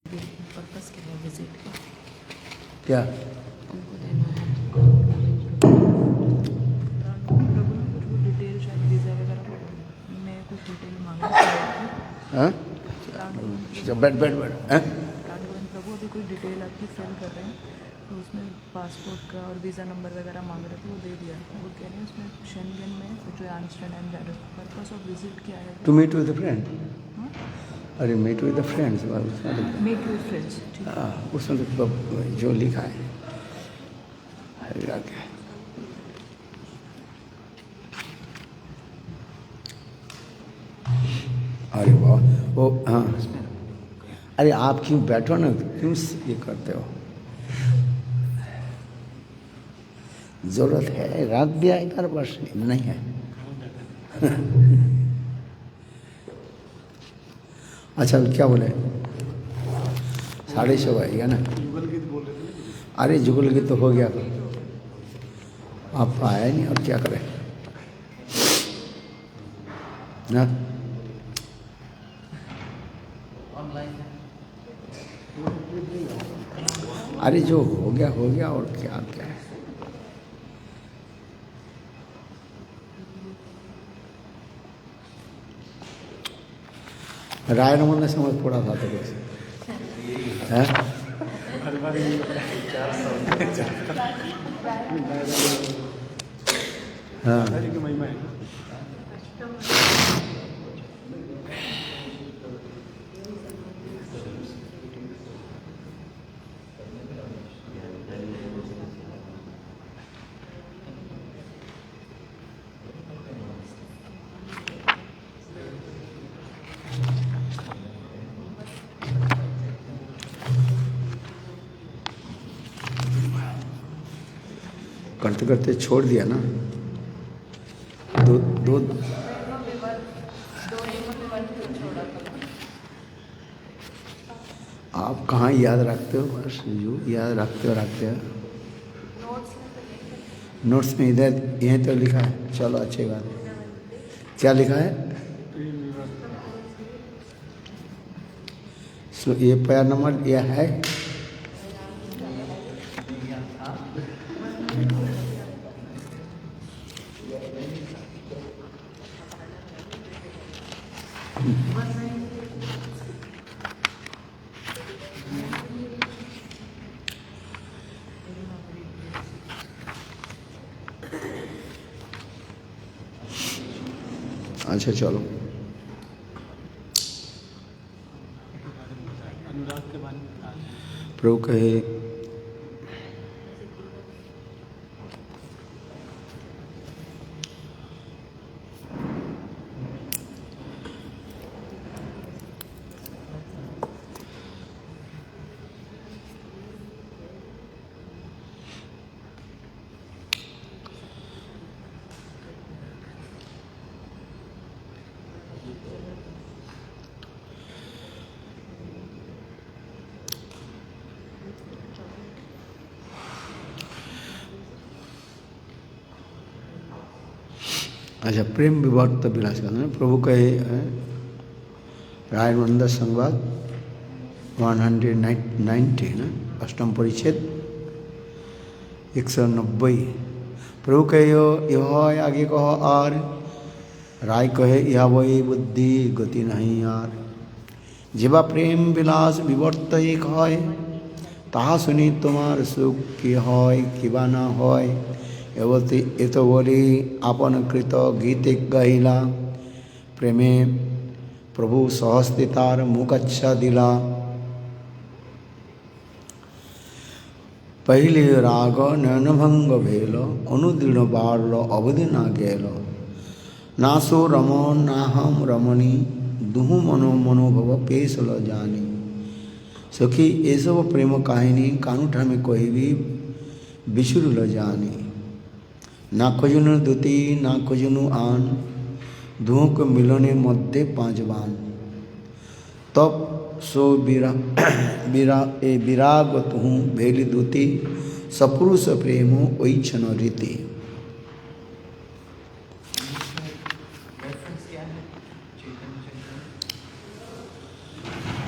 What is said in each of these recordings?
Purpose के लिए visit का क्या उनको देना है प्रभु ने कुछ डिटेल शायद वीज़ा वगैरह में कुछ डिटेल मांगा है। हाँ बैठ बैठ बैठ हाँ? राघवन प्रभु अभी कोई डिटेल आपकी फिल कर रहे हैं तो उसमें पासपोर्ट का और वीज़ा नंबर वगैरह मांग रहे थे, वो दे दिया। वो कह रहे हैं उसमें शेंगन में जो Amsterdam that purpose of visit क्या है। टू मीट विद फ्रेंड अरे meet with friends make with friends, ठीक है। उसमें तो जो लिखा है क्या अरे वाह वो हाँ अरे आप क्यों बैठो ना, क्यों ये करते हो? जरूरत है, रख दिया इधर बस, नहीं है। अच्छा क्या बोले? 6:30 बजेगा ना? अरे जुगल गीत तो हो गया, आप आया नहीं और क्या करें ना? अरे जो हो गया और क्या क्या है। राय रमन ने समझ पड़ा था तो कैसे है? हाँ करते करते छोड़ दिया ना। दो आप कहाँ याद रखते हो? बस यू याद रखते हो नोट्स में इधर यहीं तो लिखा है। चलो अच्छी बात है। क्या लिखा है? ये पैर नंबर यह है। अच्छा चलो। प्रभु कहे अच्छा प्रेम विवर्त विलास का प्रभु कहे राय मंदिर संवाद 190 ना, अष्टम परिच्छेद 190। प्रभु कहे यह आगे कहो आर, राय कहे यह वही बुद्धि गति नहीं यार। जीवा प्रेम विलास विवर्त एक है, ताहा सुनी तुम्हार सुख की হয় কিবা না হয়। এবতে এত বলি আপন কৃত গীতে গাইলা, প্রেমে প্রভু সহস্তে তার মুখাচ্ছা দিলা। पहले राग नयनभंग भेल, अनुदृढ़ बाल अवधि ना गेल। नासो रमन ना हम रमणी, दुहु मनोभव पेश ल जानी। सखी ये सब प्रेम काहिनी कानुठा में कोई भी बिछुर ल जानी। ना खोजुनु दुति ना खोजुनु आन, दुहों को मिलने मध्य 5 बान। तब सो विराग तुहूँ भेली दुति, सपुरुष प्रेमो ओइछन रीति।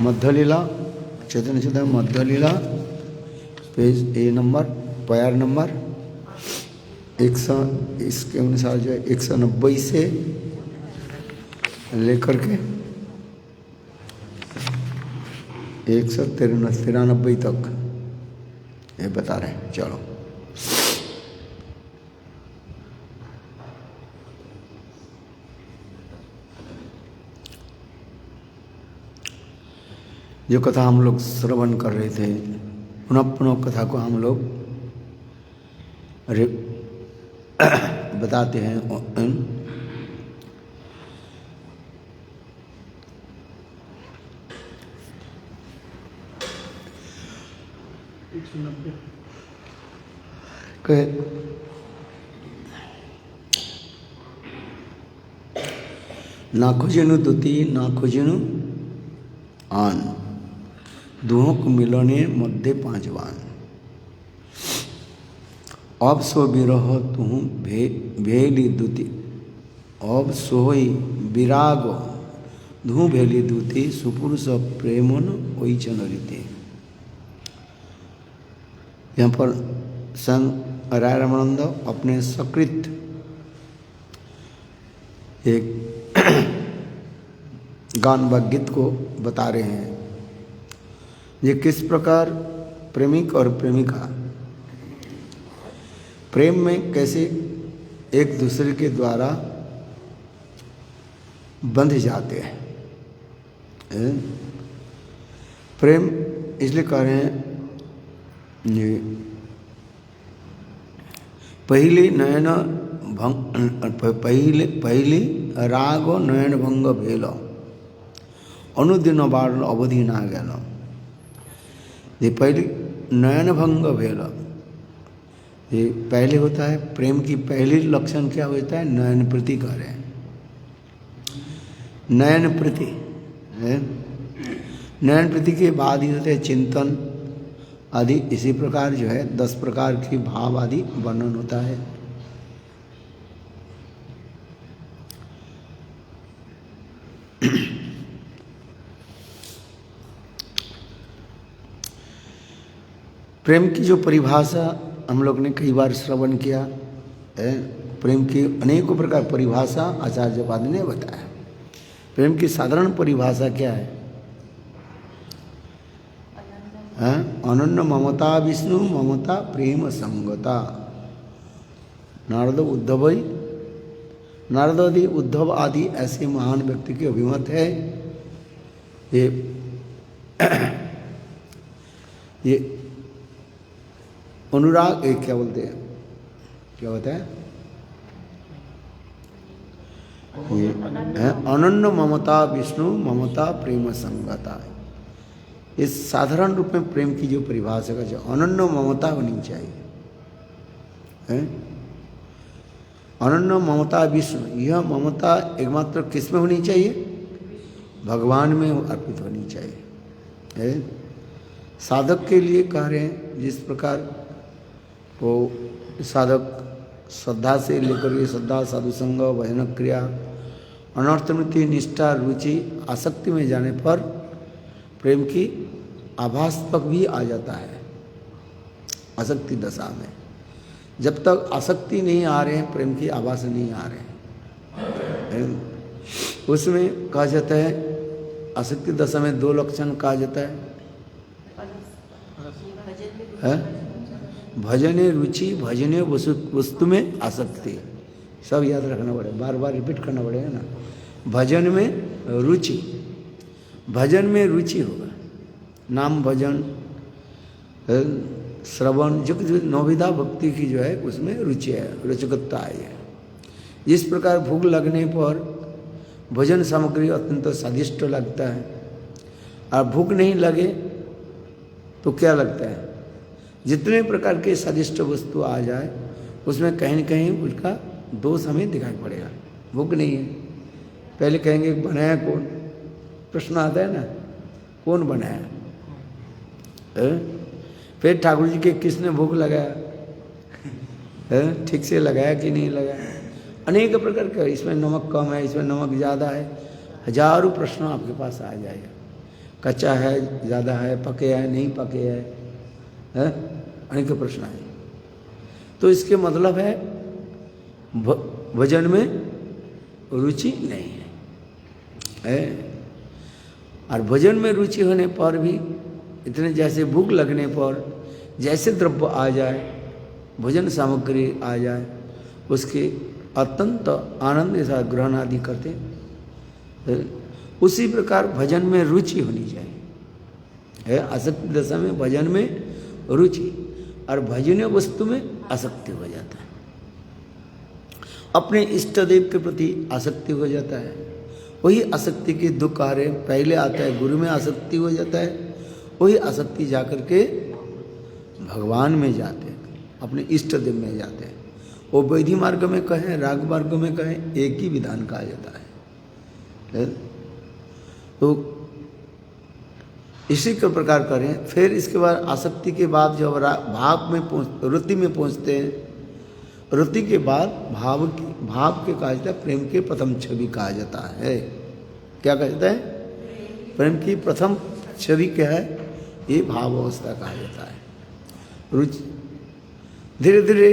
मध्यलीला चैतन्य चैतन्य मध्य लीला पेज ए नंबर पैर नंबर 100, इसके अनुसार जो है 190 से लेकर के 193 तक ये बता रहे हैं। चलो जो कथा हम लोग श्रवण कर रहे थे, पुनः पुनः कथा को हम लोग बताते हैं। ना खोजनु दुती ना खोजनु आन, दुहों को मिलने मध्य 5 बान। अब सो विरह तुहु भेली दूती, अब सोई विराग धू भेली दूती, सुपुरुष प्रेमन ओई चनरिते। यहाँ पर संत राय रामानंद अपने सकृत एक गान व गीत को बता रहे हैं। ये किस प्रकार प्रेमिक और प्रेमिका प्रेम में कैसे एक दूसरे के द्वारा बंध जाते हैं। प्रेम इसलिए कह रहे हैं पहली नयन पहली राग नयन भंग भेल, अनुदिन बार अवधि ना गल। ये पहली नयन भंग भेल, ये पहले होता है प्रेम की पहली लक्षण क्या होता है? नयन प्रीति कह रहे हैं। नयन प्रीति, नयन प्रीति के बाद ही होते हैं चिंतन आदि। इसी प्रकार जो है 10 प्रकार की भाव आदि वर्णन होता है। प्रेम की जो परिभाषा हम लोग ने कई बार श्रवण किया है। प्रेम की अनेकों प्रकार परिभाषा आचार्यपाद ने बताया। प्रेम की साधारण परिभाषा क्या है? अनन्य ममता विष्णु ममता प्रेम संगता। नारद उद्धव नारद आदि उद्धव आदि ऐसे महान व्यक्ति के अभिमत है। ये अनुराग एक क्या बोलते हैं, क्या होता है? ये अनन्य ममता विष्णु ममता प्रेम संगता। इस साधारण रूप में प्रेम की जो परिभाषा का जो अनन्य ममता होनी चाहिए। अनन्य ममता विष्णु, यह ममता एकमात्र किस में होनी चाहिए? भगवान में अर्पित होनी चाहिए। साधक के लिए कह रहे हैं जिस प्रकार वो साधक श्रद्धा से लेकर के श्रद्धा साधु संग भजन क्रिया अनर्थनिति निष्ठा रुचि आसक्ति में जाने पर प्रेम की आभास तक भी आ जाता है। आसक्ति दशा में जब तक आसक्ति नहीं आ रहे हैं, प्रेम की आभास नहीं आ रहे हैं, उसमें कहा जाता है आसक्ति दशा में 2 लक्षण कहा जाता है। भजने रुचि, भजने वस्तु में आसक्ति। सब याद रखना पड़ेगा, बार बार रिपीट करना पड़ेगा ना। भजन में रुचि, भजन में रुचि होगा, नाम भजन श्रवण जो नौविधा भक्ति की जो है उसमें रुचि है, रुचिकता है। इस प्रकार भूख लगने पर भोजन सामग्री अत्यंत स्वादिष्ट लगता है, और भूख नहीं लगे तो क्या लगता है? जितने प्रकार के स्वादिष्ट वस्तु आ जाए उसमें कहीं न कहीं उसका दोष हमें दिखाई पड़ेगा। भूख नहीं है, पहले कहेंगे बनाया कौन? प्रश्न आता है ना, कौन बनाया? फिर ठाकुर जी के किसने भोग लगाया? ठीक से लगाया कि नहीं लगाया? अनेक प्रकार का, इसमें नमक कम है, इसमें नमक ज़्यादा है, हजारों प्रश्न आपके पास आ जाएगा। कच्चा है, ज़्यादा है, पके है, नहीं पके है? अनेक प्रश्न है। तो इसके मतलब है भजन में रुचि नहीं है। और भजन में रुचि होने पर भी इतने जैसे भूख लगने पर जैसे द्रव्य आ जाए, भोजन सामग्री आ जाए, उसके अत्यंत आनंद के साथ ग्रहण आदि करते हैं। उसी प्रकार भजन में रुचि होनी चाहिए। आसक्ति दशा में भजन में रुचि, और भजनीय वस्तु में आसक्ति हो जाता है। अपने इष्ट देव के प्रति आसक्ति हो जाता है। वही आसक्ति के दो कार्य पहले आता है, गुरु में आसक्ति हो जाता है, वही आसक्ति जाकर के भगवान में जाते हैं, अपने इष्ट देव में जाते हैं। वो वैधि मार्ग में कहें, राग मार्ग में कहें, एक ही विधान कहा जाता है। तो इसी के प्रकार करें। फिर इसके बाद आसक्ति के बाद जब भाव में रुति में पहुंचते हैं, रुति के बाद भाव के कहा जाता है, प्रेम के प्रथम छवि कहा जाता है। क्या कहा जाता है? प्रेम की प्रथम छवि क्या है? ये भाव अवस्था कहा जाता है। रुचि धीरे धीरे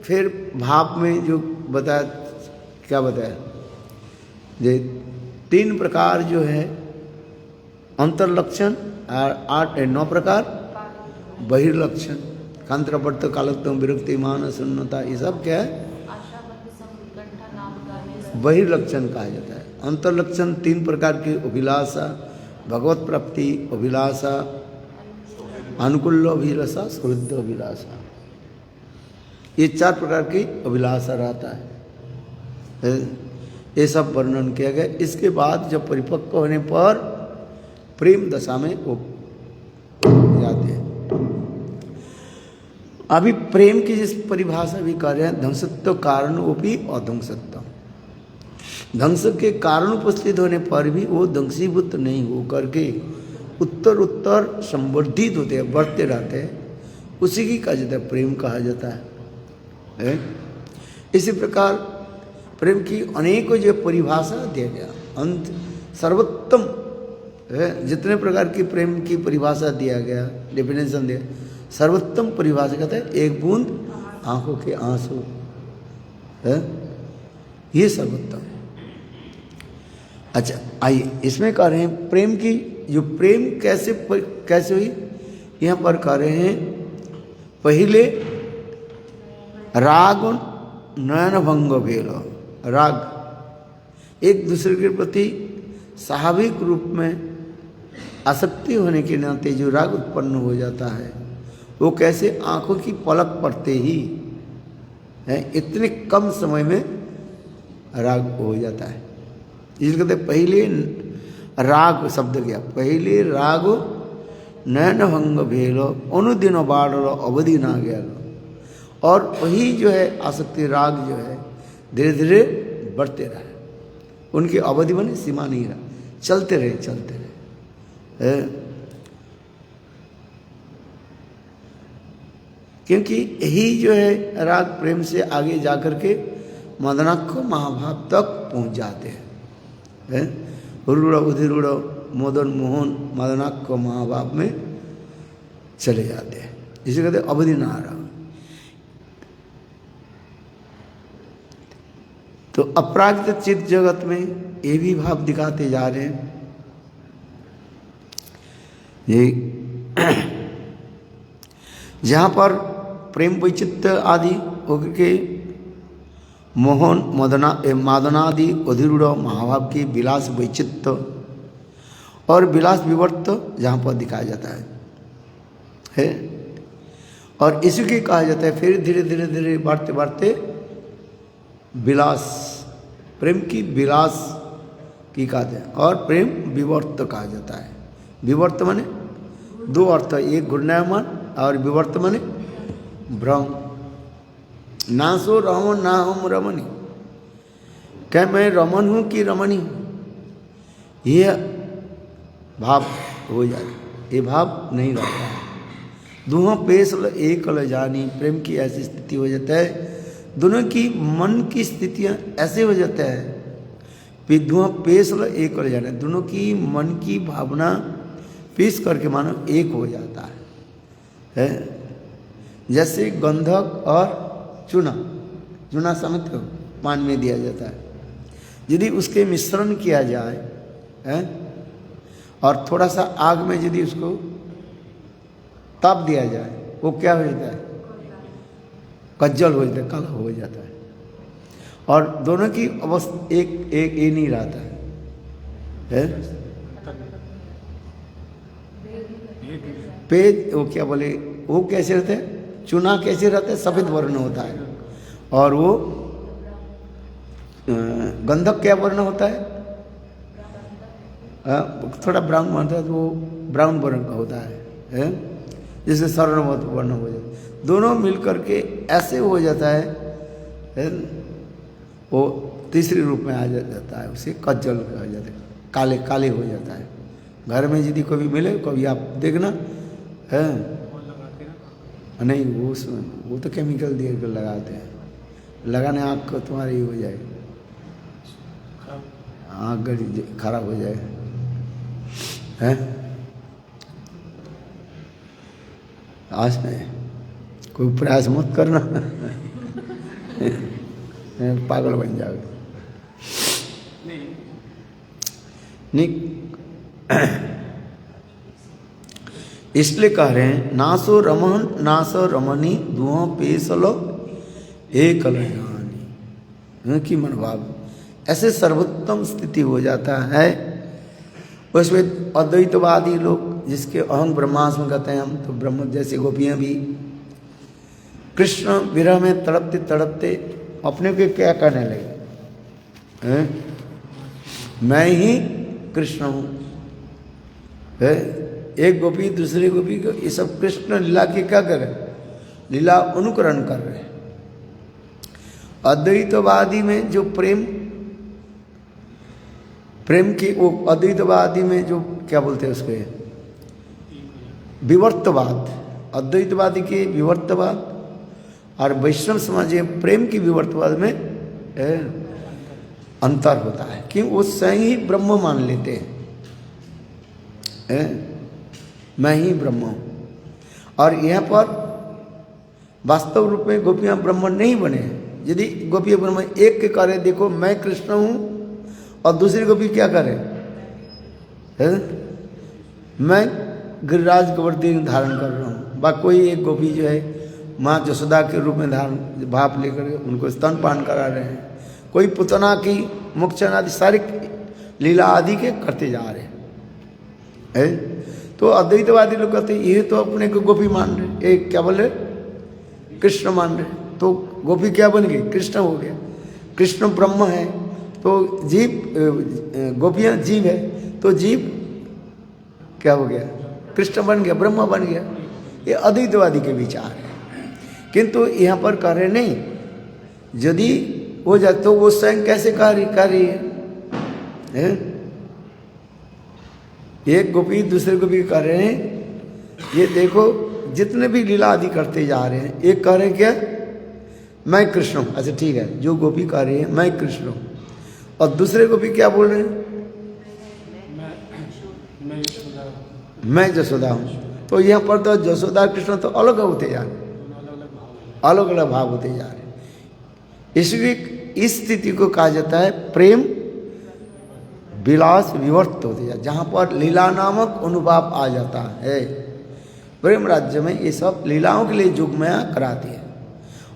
फिर भाव में जो बताया, क्या बताया, ये 3 प्रकार जो है अंतर्लक्षण, और 9 प्रकार बहिर्लक्षण, कांत्रवर्त, कालत्व, विरक्ति, मान, शून्यता, ये सब क्या है? बहिर्लक्षण कहा जाता है। अंतर्लक्षण 3 प्रकार की अभिलाषा, भगवत प्राप्ति अभिलाषा, अनुकूल अभिलाषा, सुहृद अभिलाषा, ये 4 प्रकार की अभिलाषा रहता है। ये सब वर्णन किया गया। इसके बाद जब परिपक्व होने पर प्रेम दशा में वो जाते हैं। अभी प्रेम की जिस परिभाषा भी कर रहे हैं, ध्वंसत्व कारण ओपी अध्वंसत्व, ध्वंस के कारण उपस्थित होने पर भी वो ध्वंसीभूत नहीं हो करके उत्तर उत्तर संवर्धित होते हैं, बढ़ते रहते हैं, उसी की कहा जाता है प्रेम कहा जाता है। इसी प्रकार प्रेम की अनेकों जो परिभाषा दिया गया, अंत सर्वोत्तम है, जितने प्रकार की प्रेम की परिभाषा दिया गया, डेफिनेशन दिया, सर्वोत्तम परिभाषा कहता है एक बूंद आंखों के आंसू है, ये सर्वोत्तम। अच्छा, आइए इसमें कह रहे हैं प्रेम की जो प्रेम कैसे हुई, यहाँ पर कह रहे हैं पहले राग नयन भंग भेल। राग एक दूसरे के प्रति स्वाभाविक रूप में आसक्ति होने के नाते जो राग उत्पन्न हो जाता है, वो कैसे आंखों की पलक पड़ते ही है, इतने कम समय में राग हो जाता है। इसलिए कहते पहले राग शब्द गया, पहले राग नयन भंग भेलो अनुदिन बाढ़ अवधि ना गया। और वही जो है आसक्ति राग जो है धीरे धीरे बढ़ते रहे, उनकी अवधि बने सीमा नहीं रहा, चलते रहे। क्योंकि यही जो है राग प्रेम से आगे जाकर के मदनाक्ष महाभाव तक पहुंच जाते हैं। रूढ़ उधिरूढ़ मदन मोहन मदनाक्ष महाभाव में चले जाते हैं, इसे कहते अवधि ना रहा। तो अपराजित चित्त जगत में ये भी भाव दिखाते जा रहे हैं। ये जहाँ पर प्रेम वैचित्य आदि होकर के मोहन मादनादि अधिरूढ़ महाभाव की विलास वैचित्य और विलास विवर्त जहाँ पर दिखाया जाता है। और इसी के कहा जाता है फिर धीरे धीरे धीरे बढ़ते बढ़ते विलास, प्रेम की विलास की कहते हैं, और प्रेम विवर्त कहा जाता है। विवर्त माने 2 अर्थ, एक घूर्णायमान और विवर्त माने भ्रम। ना सो रमन ना हम रमणी, क्या मैं रमन हूँ कि रमणी हूँ, ये भाव हो जाए, ये भाव नहीं रहता है। दोनों पेश एक ल जानी, प्रेम की ऐसी स्थिति हो जाता है, दोनों की मन की स्थितियाँ ऐसे हो जाता है, विधुआ पेश एक ल जाने, दोनों की मन की भावना पीस करके मानो एक हो जाता है। जैसे गंधक और चूना, चूना समझते हो, पान में दिया जाता है। यदि उसके मिश्रण किया जाए और थोड़ा सा आग में यदि उसको ताप दिया जाए, वो क्या हो जाता है? कज्जल हो जाता है, काला हो जाता है। और दोनों की अवस्था एक ये नहीं रहता है। पेज वो क्या बोले, वो कैसे रहते हैं? चूना कैसे रहता है? सफेद वर्ण होता है। और वो गंधक क्या वर्ण होता है? थोड़ा ब्राउन होता है, तो वो ब्राउन वर्ण का होता है, जिससे स्वर्णवत वर्ण हो जाता है। दोनों मिलकर के ऐसे हो जाता है, वो तीसरे रूप में आ जाता है, उसे कज्जल हो जाता है, काले काले हो जाता है। घर में यदि कभी मिले, कभी आप देखना है, नहीं वो तो केमिकल दे कर लगाते हैं, लगाने आँख को तुम्हारी हो जाए, आँख खराब हो जाए हैं। आज में कोई प्रयास मत करना पागल बन जाओगे। नहीं इसलिए कह रहे हैं, नासो रमन नासो रमनी दुहो पेसलो एक कल्याणी की मनोभाव, ऐसे सर्वोत्तम स्थिति हो जाता है। उसमें अद्वैतवादी लोग जिसके अहं ब्रह्मास्म कहते हैं हम, तो ब्रह्म जैसे गोपियाँ भी कृष्ण विरह में तड़पते तड़पते अपने को क्या कहने लगे, मैं ही कृष्ण हूँ। एक गोपी दूसरी गोपी को, ये सब कृष्ण लीला के क्या कर रहे? लीला अनुकरण कर रहे हैं। अद्वैतवादी में जो प्रेम की, वो अद्वैतवादी में जो क्या बोलते हैं उसके, विवर्तवाद, अद्वैतवादी के विवर्तवाद और वैष्णव समाज में प्रेम की विवर्तवाद में अंतर होता है, कि वो स्वयं ही ब्रह्म मान लेते हैं, मैं ही ब्रह्म हूँ। और यहाँ पर वास्तव रूप में गोपियाँ ब्रह्म नहीं बने। यदि गोपियाँ ब्रह्म एक के करे, देखो मैं कृष्ण हूँ, और दूसरी गोपी क्या करे, मैं गिरिराज गोवर्धन धारण कर रहा हूँ, बा कोई एक गोपी जो है माँ जसोदा के रूप में धारण भाप लेकर उनको स्तनपान करा रहे हैं, कोई पुतना की मुक्चन आदि सारी लीला आदि के करते जा रहे हैं। तो अद्वैतवादी लोग कहते हैं ये तो अपने को गोपी मान रहे, एक क्या बोले, कृष्ण मान रहे, तो गोपी क्या बन गई, कृष्ण हो गया। कृष्ण ब्रह्म है, तो जीव, गोपियाँ जीव है, तो जीव क्या हो गया, कृष्ण बन गया, ब्रह्म बन गया। ये अद्वैतवादी के विचार है। किंतु यहाँ पर कह रहे नहीं, यदि हो जाए तो वो स्वयं कैसे कार्य है? एक गोपी दूसरे गोपी कह रहे हैं, ये देखो जितने भी लीला आदि करते जा रहे हैं, एक कह रहे हैं क्या, मैं कृष्ण हूँ। अच्छा ठीक है, जो गोपी कह रही है मैं कृष्ण हूँ, और दूसरे गोपी क्या बोल रहे हैं, मैं जसोदा हूँ। तो यहाँ पर तो जसोदा कृष्ण तो अलग होते जा रहे, अलग अलग भाव होते जा रहे। इसलिए इस स्थिति को कहा जाता है प्रेम विलास विवर्त होते जा, जहाँ पर लीला नामक अनुभव आ जाता है। प्रेम राज्य में ये सब लीलाओं के लिए जुगमया कराते हैं,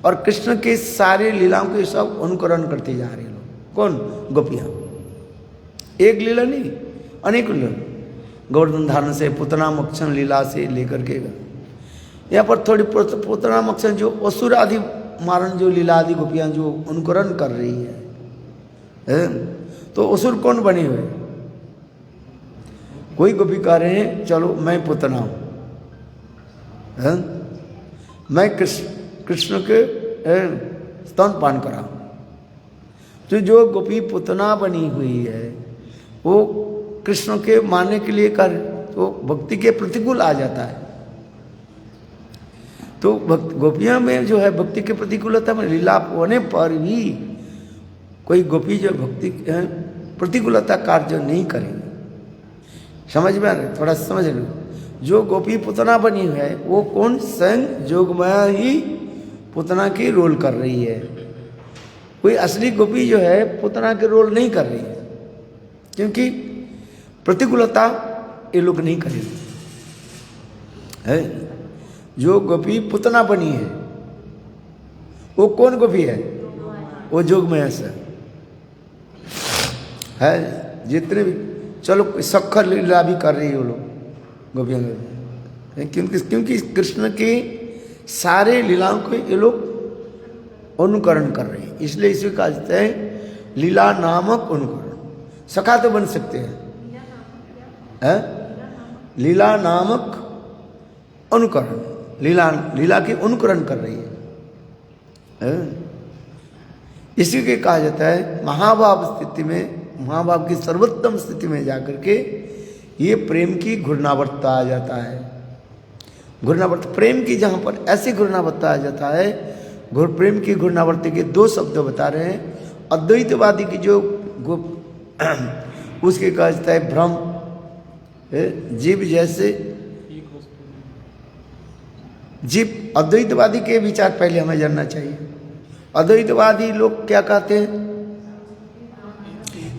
और कृष्ण के सारे लीलाओं के सब अनुकरण करते जा रहे हैं लोग। कौन? गोपियाँ। एक लीला नहीं, अनेक लीला, गोवर्धन धारण से, पुतना मोक्षण लीला से लेकर के यहाँ पर थोड़ी पुतना मोक्षण जो असुर आदि मारण जो लीला आदि गोपियाँ जो अनुकरण कर रही है, तो असुर कौन बने हुए? कोई गोपी कह रहे हैं चलो मैं पुतना हूँ, मैं कृष्ण के स्तनपान करा। तो जो गोपी पुतना बनी हुई है वो कृष्ण के मानने के लिए कर, तो भक्ति के प्रतिकूल आ जाता है। तो गोपियां में जो है भक्ति के प्रतिकूलता में लीला होने पर भी कोई गोपी जो भक्ति प्रतिकूलता कार्य नहीं करेगी। समझ में आ रहा है? थोड़ा समझ लो। जो गोपी पुतना बनी है वो कौन? स्वयं जोगमाया ही पुतना की रोल कर रही है। कोई असली गोपी जो है पुतना के रोल नहीं कर रही है, क्योंकि प्रतिकूलता ये लोग नहीं करेंगे। है जो गोपी पुतना बनी है वो कौन गोपी है? वो जोगमाया से है। जितने भी चलो सखर लीला भी कर रही है वो लोग गोपियाँ, क्योंकि कृष्ण के सारे लीलाओं को ये लोग अनुकरण कर रहे हैं, इसलिए इसे कहा जाता है लीला नामक अनुकरण। सखा तो बन सकते हैं, है? लीला नामक अनुकरण, लीला के अनुकरण कर रही है? इसी के कहा जाता है महाभाव स्थिति में, महाभाव की सर्वोत्तम स्थिति में जाकर के ये प्रेम की घूर्णावर्त आ जाता है। घूर्णावर्त प्रेम की, जहाँ पर ऐसी घूर्णावर्त आ जाता है, प्रेम की घूर्णावर्ती के दो शब्द बता रहे हैं। अद्वैतवादी की जो उसके कहा जाता है भ्रम, जीव जैसे जीव। अद्वैतवादी के विचार पहले हमें जानना चाहिए। अद्वैतवादी लोग क्या कहते हैं?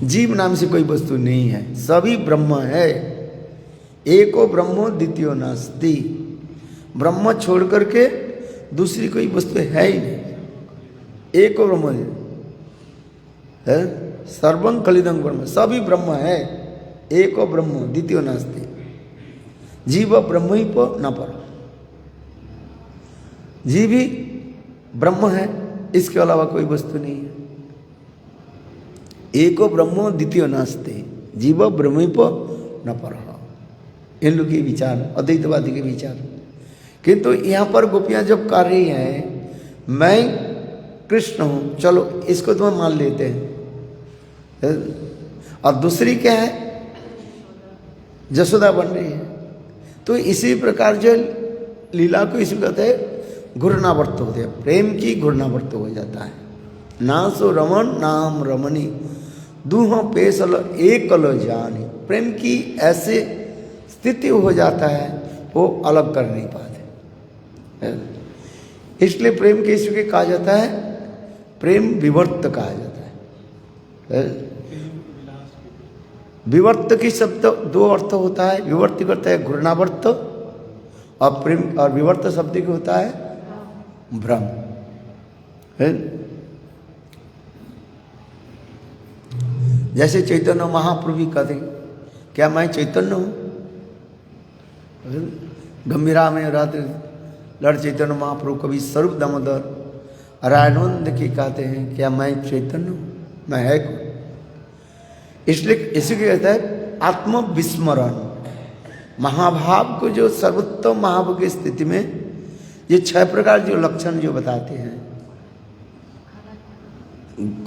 जीव नाम से कोई वस्तु नहीं है, सभी ब्रह्म है। एको ब्रह्मो द्वितीयो नास्ति। ब्रह्म छोड़ करके दूसरी कोई वस्तु है ही नहीं। एको ब्रह्म है, सर्वं खलिदं ब्रह्म, सभी ब्रह्म है। एको ब्रह्म द्वितीयो नास्ति। जीव ब्रह्म ही न पर, जीव ही ब्रह्म है, इसके अलावा कोई वस्तु नहीं है। एको ब्रह्मो द्वितीयो नास्ति, जीव ब्रह्मीप न पर। इन लोग के विचार, अद्वैतवादी के विचार। किंतु यहाँ पर गोपियाँ जब कर रही हैं मैं कृष्ण हूँ, चलो इसको तो हम मान लेते हैं, और दूसरी क्या है? जसोदा बन रही है। तो इसी प्रकार जो लीला को इसी कहते हैं घूर्णावर्त होते हैं, प्रेम की घूर्णावर्त हो जाता है। ना सो रमन नाम रमणी दूह पेसल एकल जानी। प्रेम की ऐसे स्थिति हो जाता है वो अलग कर नहीं पाते। इसलिए प्रेम के ईश्वर के कहा जाता है प्रेम विवर्त कहा जाता है। विवर्त की शब्द दो अर्थ होता है। विवर्त करता है घूर्णावर्त, और प्रेम और विवर्त शब्द की होता है भ्रम। जैसे चैतन्य महाप्रभु कहते हैं क्या मैं चैतन्य हूँ? गंभीरा में रात्र लड़ चैतन्य महाप्रभु कवि स्वरूप दामोदर रायनंद की कहते हैं क्या मैं चैतन्य हूँ? मैं है कौन? इसलिए इसी को कहता है आत्मविस्मरण। महाभाव को जो सर्वोत्तम महाभाव की स्थिति में ये 6 प्रकार जो लक्षण जो बताते हैं,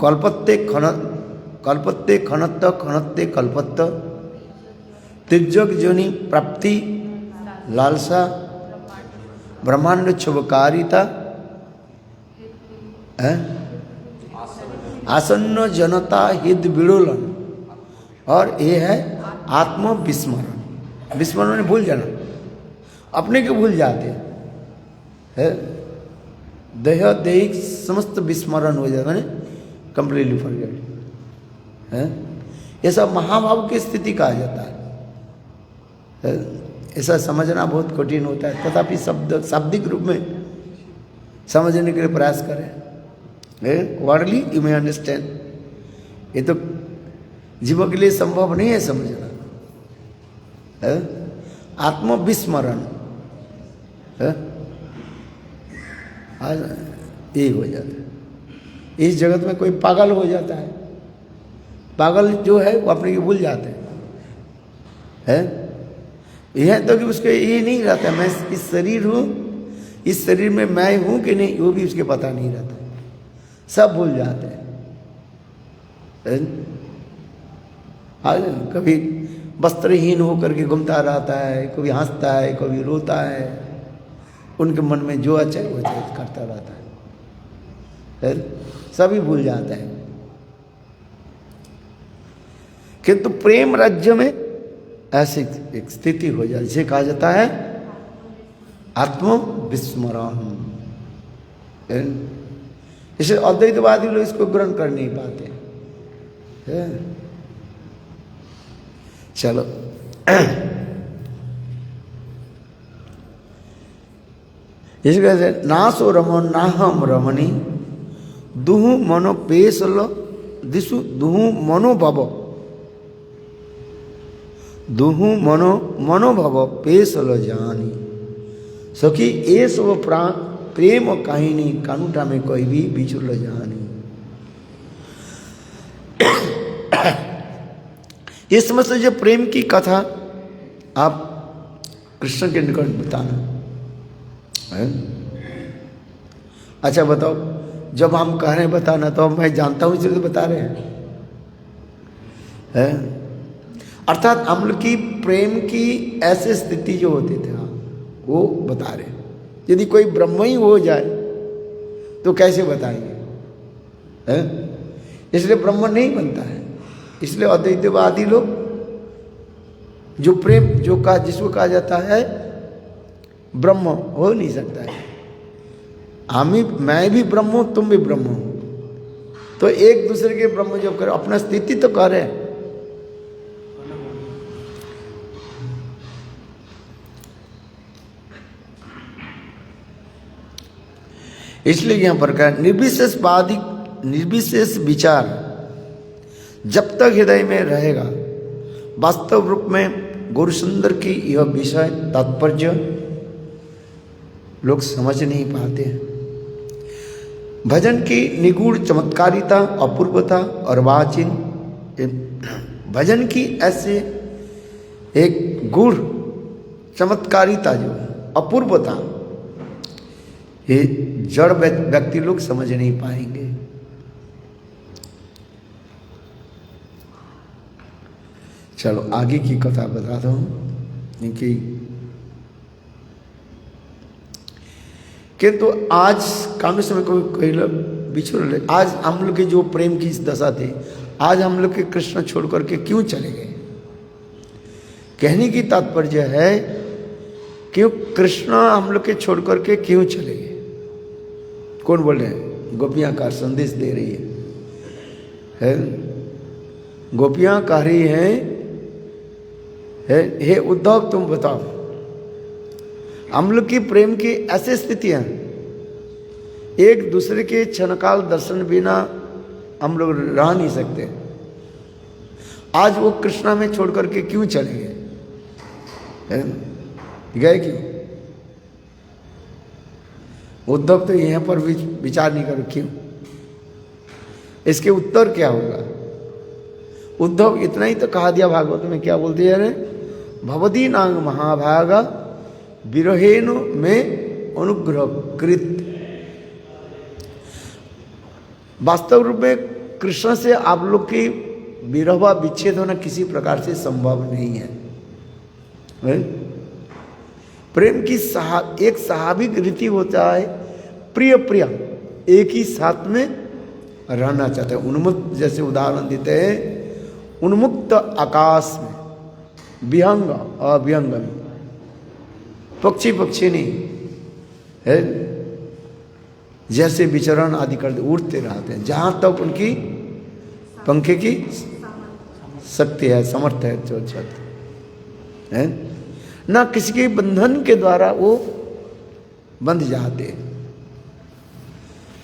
कल्पत्ते खनत्त खनत्ते कल्पत्त, तिर्यक जोनि प्राप्ति लालसा, ब्रह्मांड क्षुभकारिता, आसन्न जनता हित विडोलन, और ये है आत्मविस्मरण। विस्मरण भूल जाना, अपने को भूल जाते हैं। देह दैहिक समस्त विस्मरण हो जाता है, कंप्लीटली फॉरगेट है। ये सब महाभाव की स्थिति कहा जाता है। ऐसा समझना बहुत कठिन होता है, तथापि शाब्दिक रूप में समझने के लिए प्रयास करें। Worldly you may understand. ये तो जीवों के लिए संभव नहीं है समझना। आत्मविस्मरण यही हो जाता है। इस जगत में कोई पागल हो जाता है, पागल जो है वो अपने को भूल जाते हैं। यह तो कि उसके ये नहीं रहता मैं इस शरीर हूँ, इस शरीर में मैं हूँ कि नहीं वो भी उसके पता नहीं रहता, सब भूल जाते हैं। कभी वस्त्रहीन होकर के घूमता रहता है, कभी हंसता है, कभी रोता है, उनके मन में जो अच्छा है वो करता रहता है, सभी भूल जाते हैं। किंतु प्रेम राज्य में ऐसी एक स्थिति हो जाए जिसे कहा जाता है आत्मविस्मरण। इसे अद्वैतवादी लोग इसको ग्रहण कर नहीं पाते है। चलो इस वजह से ना सो रमो ना हम रमणी दुहु मनो पेशल दिशु दुहु मनोभव दुहु मनोभव पेशल जानी सखी ए सब प्रेम काहिनी कानूटा में कोई भी बिछुल जानी। ये समझ जो प्रेम की कथा आप कृष्ण के निकट बताना है। अच्छा बताओ, जब हम कह रहे हैं बताना तो मैं जानता हूं इसलिए तो बता रहे हैं। अर्थात हम लोग की प्रेम की ऐसी स्थिति जो होती थी वो बता रहे हैं। यदि कोई ब्रह्म ही हो जाए तो कैसे बताएंगे है? इसलिए ब्रह्म नहीं बनता है। इसलिए अद्वैतवादी लोग जो प्रेम जो कहा जिसको कहा जाता है ब्रह्म हो नहीं सकता है। मैं भी ब्रह्म हूं, तुम भी ब्रह्म हो, तो एक दूसरे के ब्रह्म जो करे अपना स्थिति तो करे। इसलिए यहां पर कहा निर्विशेष विचार जब तक हृदय में रहेगा वास्तव रूप में गौरसुंदर की यह विषय तात्पर्य लोग समझ नहीं पाते हैं। भजन की निगूढ़ चमत्कारिता अपूर्वता और वाचिन भजन की ऐसे एक गूढ़ चमत्कारिता जो अपूर्वता ये जड़ व्यक्ति लोग समझ नहीं पाएंगे। चलो आगे की कथा बताता हूं किंतु आज काम्य समय को कई लोग बिछड़ रहे। आज हम लोग की जो प्रेम की दशा थी, आज हम लोग के कृष्ण छोड़ करके क्यों चले गए? कहने की तात्पर्य है कि कृष्ण हम लोग के छोड़ करके क्यों चले गए? कौन बोल रहे हैं? गोपियां का संदेश दे रही है? गोपियां कह रही हैं हे उद्धव तुम बताओ, हम लोग की प्रेम की ऐसी स्थितियां एक दूसरे के क्षणकाल दर्शन बिना हम लोग रह नहीं सकते। आज वो कृष्णा में छोड़ करके क्यों चले गए? गए क्यों? उद्धव तो यहां पर विचार नहीं करो क्यों। इसके उत्तर क्या होगा? उद्धव इतना ही तो कहा दिया भागवत में। क्या बोल दिया रे? भवदी नांग महाभागा विरहेनु में अनुग्रह कृत। वास्तव रूप में कृष्ण से आप लोग की विरह विच्छेद होना किसी प्रकार से संभव नहीं है। प्रेम की एक स्वाभाविक रीति होता है, प्रिय प्रिय एक ही साथ में रहना चाहते हैं। उन्मुक्त जैसे उदाहरण देते हैं, उन्मुक्त आकाश में विहंग अविहंग में पक्षी पक्षी नहीं है, जैसे विचरण आदि करते उड़ते रहते हैं जहां तक उनकी पंखे की शक्ति है, समर्थ है, जो शक्ति है ना, किसी के बंधन के द्वारा वो बंध जाते हैं।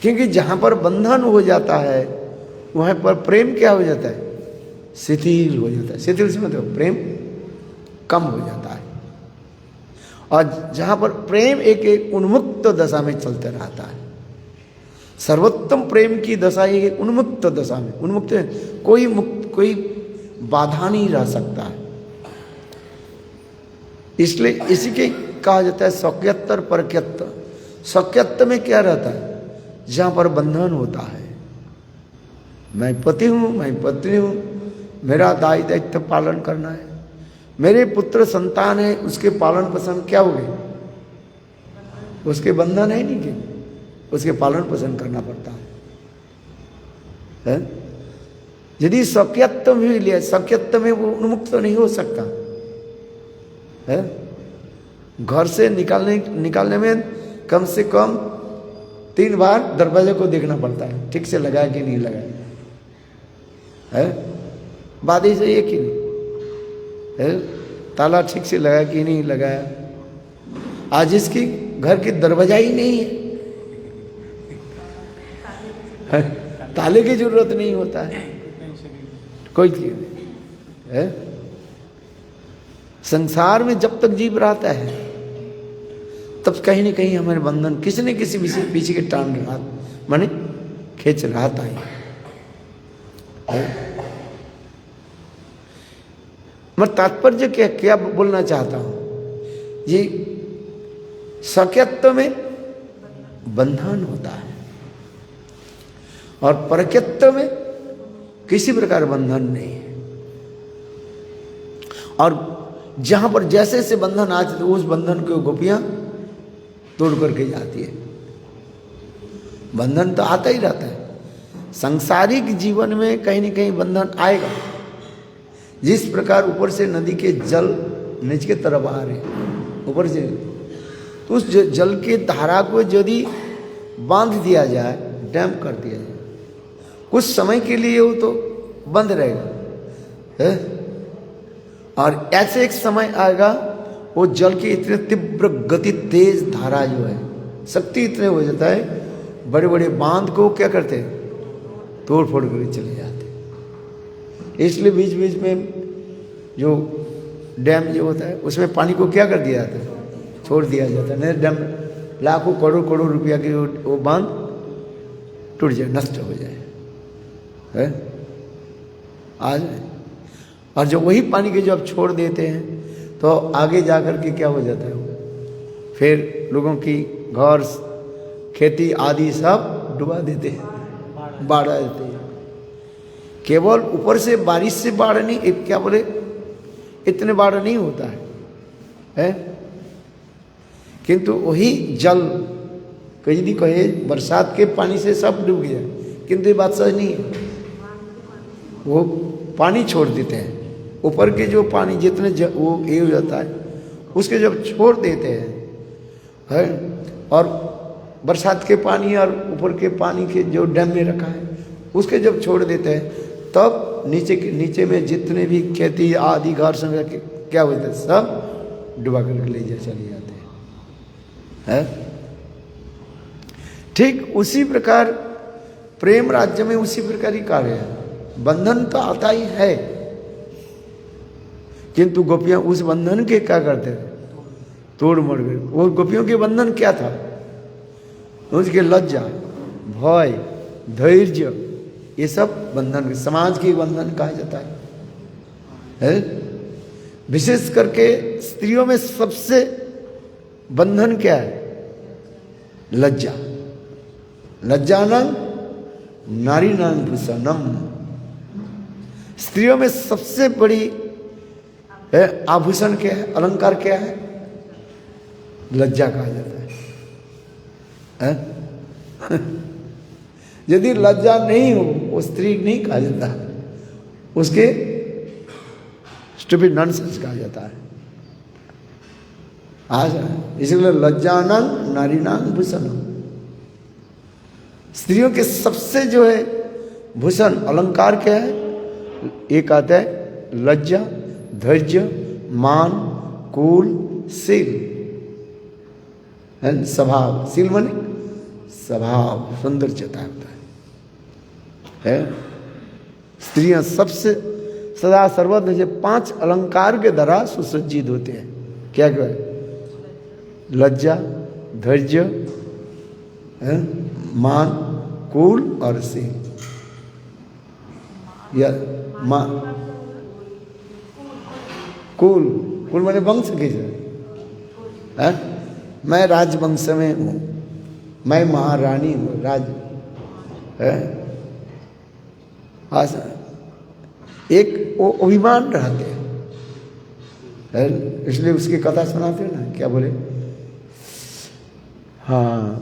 क्योंकि जहां पर बंधन हो जाता है वहां पर प्रेम क्या हो जाता है? शिथिल हो जाता है। शिथिल से मतलब प्रेम कम हो जाता है। और जहां पर प्रेम एक उन्मुक्त दशा में चलते रहता है, सर्वोत्तम प्रेम की दशा एक उन्मुक्त दशा में, उन्मुक्त कोई बाधा नहीं रह सकता है। इसलिए इसी के कहा जाता है सौक्यत्तर परक्यत्त। सौक्यत्त में क्या रहता है? जहां पर बंधन होता है, मैं पति हूं, मैं पत्नी हूं, मेरा दायित्व पालन करना है, मेरे पुत्र संतान है, उसके पालन पोषण क्या हो गए? उसके बंधन है नहीं कि उसके पालन पोषण करना पड़ता है। यदि सौक्यत्व भी लिया, सौक्यत्व में वो उन्मुक्त नहीं हो सकता। है? घर से निकालने में कम से कम 3 बार दरवाजे को देखना पड़ता है, ठीक से लगाया कि नहीं लगाया है। बात ही सही है कि नहीं है? ताला ठीक से लगाया कि नहीं लगाया। आज इसकी घर की दरवाजा ही नहीं है, ताले की जरूरत नहीं होता है कोई चीज है। संसार में जब तक जीव रहता है तब कहीं न कहीं हमारे बंधन किसी न किसी विषय पीछे के टान रहा, माने खींच रहा था है। मैं तात्पर्य क्या बोलना चाहता हूं, ये सख्यत्व में बंधन होता है और परक्यत्व में किसी प्रकार बंधन नहीं है। और जहां पर जैसे से बंधन आ जाते उस बंधन को गोपियां तोड़ करके जाती है। बंधन तो आता ही रहता है, सांसारिक जीवन में कहीं न कहीं बंधन आएगा। जिस प्रकार ऊपर से नदी के जल नीचे की तरफ आ रहे ऊपर से, तो उस जल के धारा को यदि बांध दिया जाए, डैम कर दिया जाए, कुछ समय के लिए वो तो बंद रहेगा है? और ऐसे एक समय आएगा वो जल की इतने तीव्र गति तेज धारा जो है, शक्ति इतने हो जाता है, बड़े बड़े बांध को क्या करते हैं, तोड़ फोड़ कर चले जाते। इसलिए बीच बीच में जो डैम जो होता है उसमें पानी को क्या कर दिया जाता है, छोड़ दिया जाता है। नहीं डैम लाखों करोड़ रुपया की वो बांध टूट जाए, नष्ट हो जाए है आज। और जब वही पानी के जब छोड़ देते हैं तो आगे जाकर के क्या हो जाता है, फिर लोगों की घर खेती आदि सब डुबा देते हैं, बाढ़ आ देते हैं। केवल ऊपर से बारिश से बाढ़ नहीं, क्या बोले, इतने बाढ़ नहीं होता है? किंतु वही जल कहीं भी कहे बरसात के पानी से सब डूब गया, किंतु ये बात सच नहीं है। वो पानी छोड़ देते हैं, ऊपर के जो पानी जितने वो ये हो जाता है उसके जब छोड़ देते हैं है, और बरसात के पानी और ऊपर के पानी के जो डैम में रखा है उसके जब छोड़ देते हैं तब नीचे में जितने भी खेती आदि घर संग क्या होता है सब डुबा करके ले चले जाते हैं है? ठीक उसी प्रकार प्रेम राज्य में उसी प्रकार ही कार्य है। बंधन तो आता ही है, किंतु गोपियां उस बंधन के क्या करते थे, तोड़ मोड़ गए। वो गोपियों के बंधन क्या था, उसके लज्जा, भय, धैर्य, ये सब बंधन, समाज के बंधन कहा जाता है? विशेष करके स्त्रियों में सबसे बंधन क्या है, लज्जा। लज्जानं नारीणां भूषणम। स्त्रियों में सबसे बड़ी आभूषण क्या है, अलंकार क्या है, लज्जा कहा जाता है? यदि लज्जा नहीं हो वो स्त्री नहीं कहा जाता, उसके स्टूपिड नॉनसेंस कहा जाता है। आज इसलिए लज्जानं नारीणां भूषणम। स्त्रियों के सबसे जो है भूषण अलंकार क्या है, एक आता है लज्जा, धैर्य, मान, कुल, शील, स्वभाव। शील माने स्वभाव, सुंदर चेता है। स्त्रियां सबसे सदा सर्वदा जो 5 अलंकार के द्वारा सुसज्जित होते हैं। क्या क्या है, लज्जा, धैर्य, मान, कुल और शील। या कुल माने वंश की है। मैं राजवंश में हूँ, मैं महारानी हूँ, राज है। एक वो अभिमान रहते हैं, इसलिए उसकी कथा सुनाते हैं ना, क्या बोले, हाँ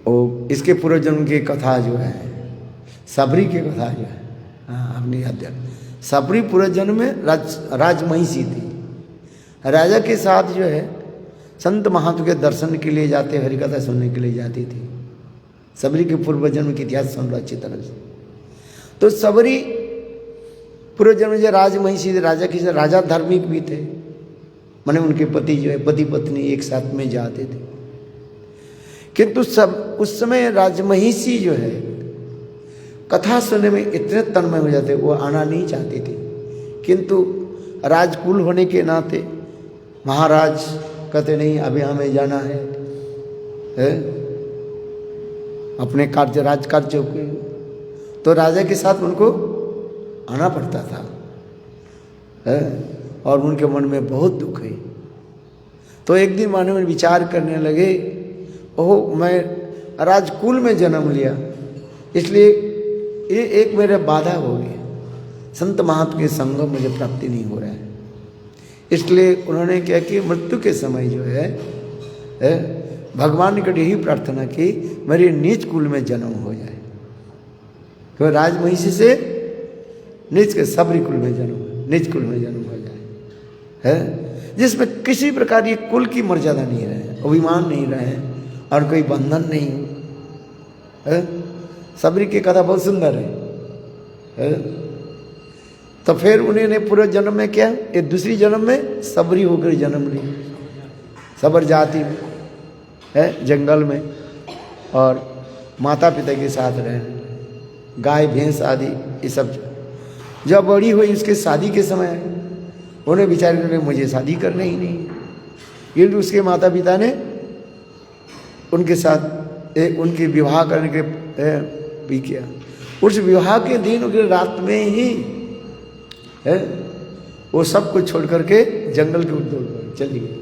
वो इसके पूर्व जन्म की कथा जो है, सबरी की कथा जो है, हाँ आपने याद दिया, सबरी पूर्व जन्म में राजमहिषी थी। राजा के साथ जो है संत महात्मा के दर्शन के लिए जाते, हरिकथा सुनने के लिए जाती थी। सबरी के पूर्व जन्म की इतिहास सुन लो अच्छी तरह से। तो सबरी पूर्व जन्म जो राजमहिषी थे, राजा की राजा धार्मिक भी थे, माने उनके पति जो है पति पत्नी एक साथ में जाते थे। किंतु सब उस समय राजमहिषी जो है कथा सुनने में इतने तन्मय हो जाते, वो आना नहीं चाहती थी। किंतु राजकुल होने के नाते महाराज कहते नहीं अभी हमें जाना है, अपने कार्य राज कार्य के, तो राजा के साथ उनको आना पड़ता था और उनके मन में बहुत दुख है। तो एक दिन मन में विचार करने लगे, ओह मैं राजकुल में जन्म लिया, इसलिए ये एक मेरे बाधा हो गया, संत महात्मा के संग मुझे प्राप्ति नहीं हो रहा है। इसलिए उन्होंने क्या कि मृत्यु के समय जो है भगवान निकट यही प्रार्थना की मेरे नीच कुल में जन्म हो जाए, क्योंकि राजमहिषी से नीच के सबरी कुल में जन्म, नीच कुल में जन्म हो जाए, है जिसमें किसी प्रकार ये कुल की मर्यादा नहीं रहे, अभिमान नहीं रहे और कोई बंधन नहीं है। सबरी की कथा बहुत सुंदर है। तो फिर उन्होंने पूरे जन्म में क्या, ये दूसरी जन्म में सबरी होकर जन्म ली, सबर जाति में है, जंगल में, और माता पिता के साथ रहे, गाय भैंस आदि ये सब। जब बड़ी हुई उसके शादी के समय उन्हें विचार करने मुझे शादी करना ही नहीं, ये उसके माता पिता ने उनके साथ उनके विवाह करने के भी किया। उस विवाह के दिन उनके रात में ही है वो सब कुछ छोड़ करके जंगल के उद्योग चली गई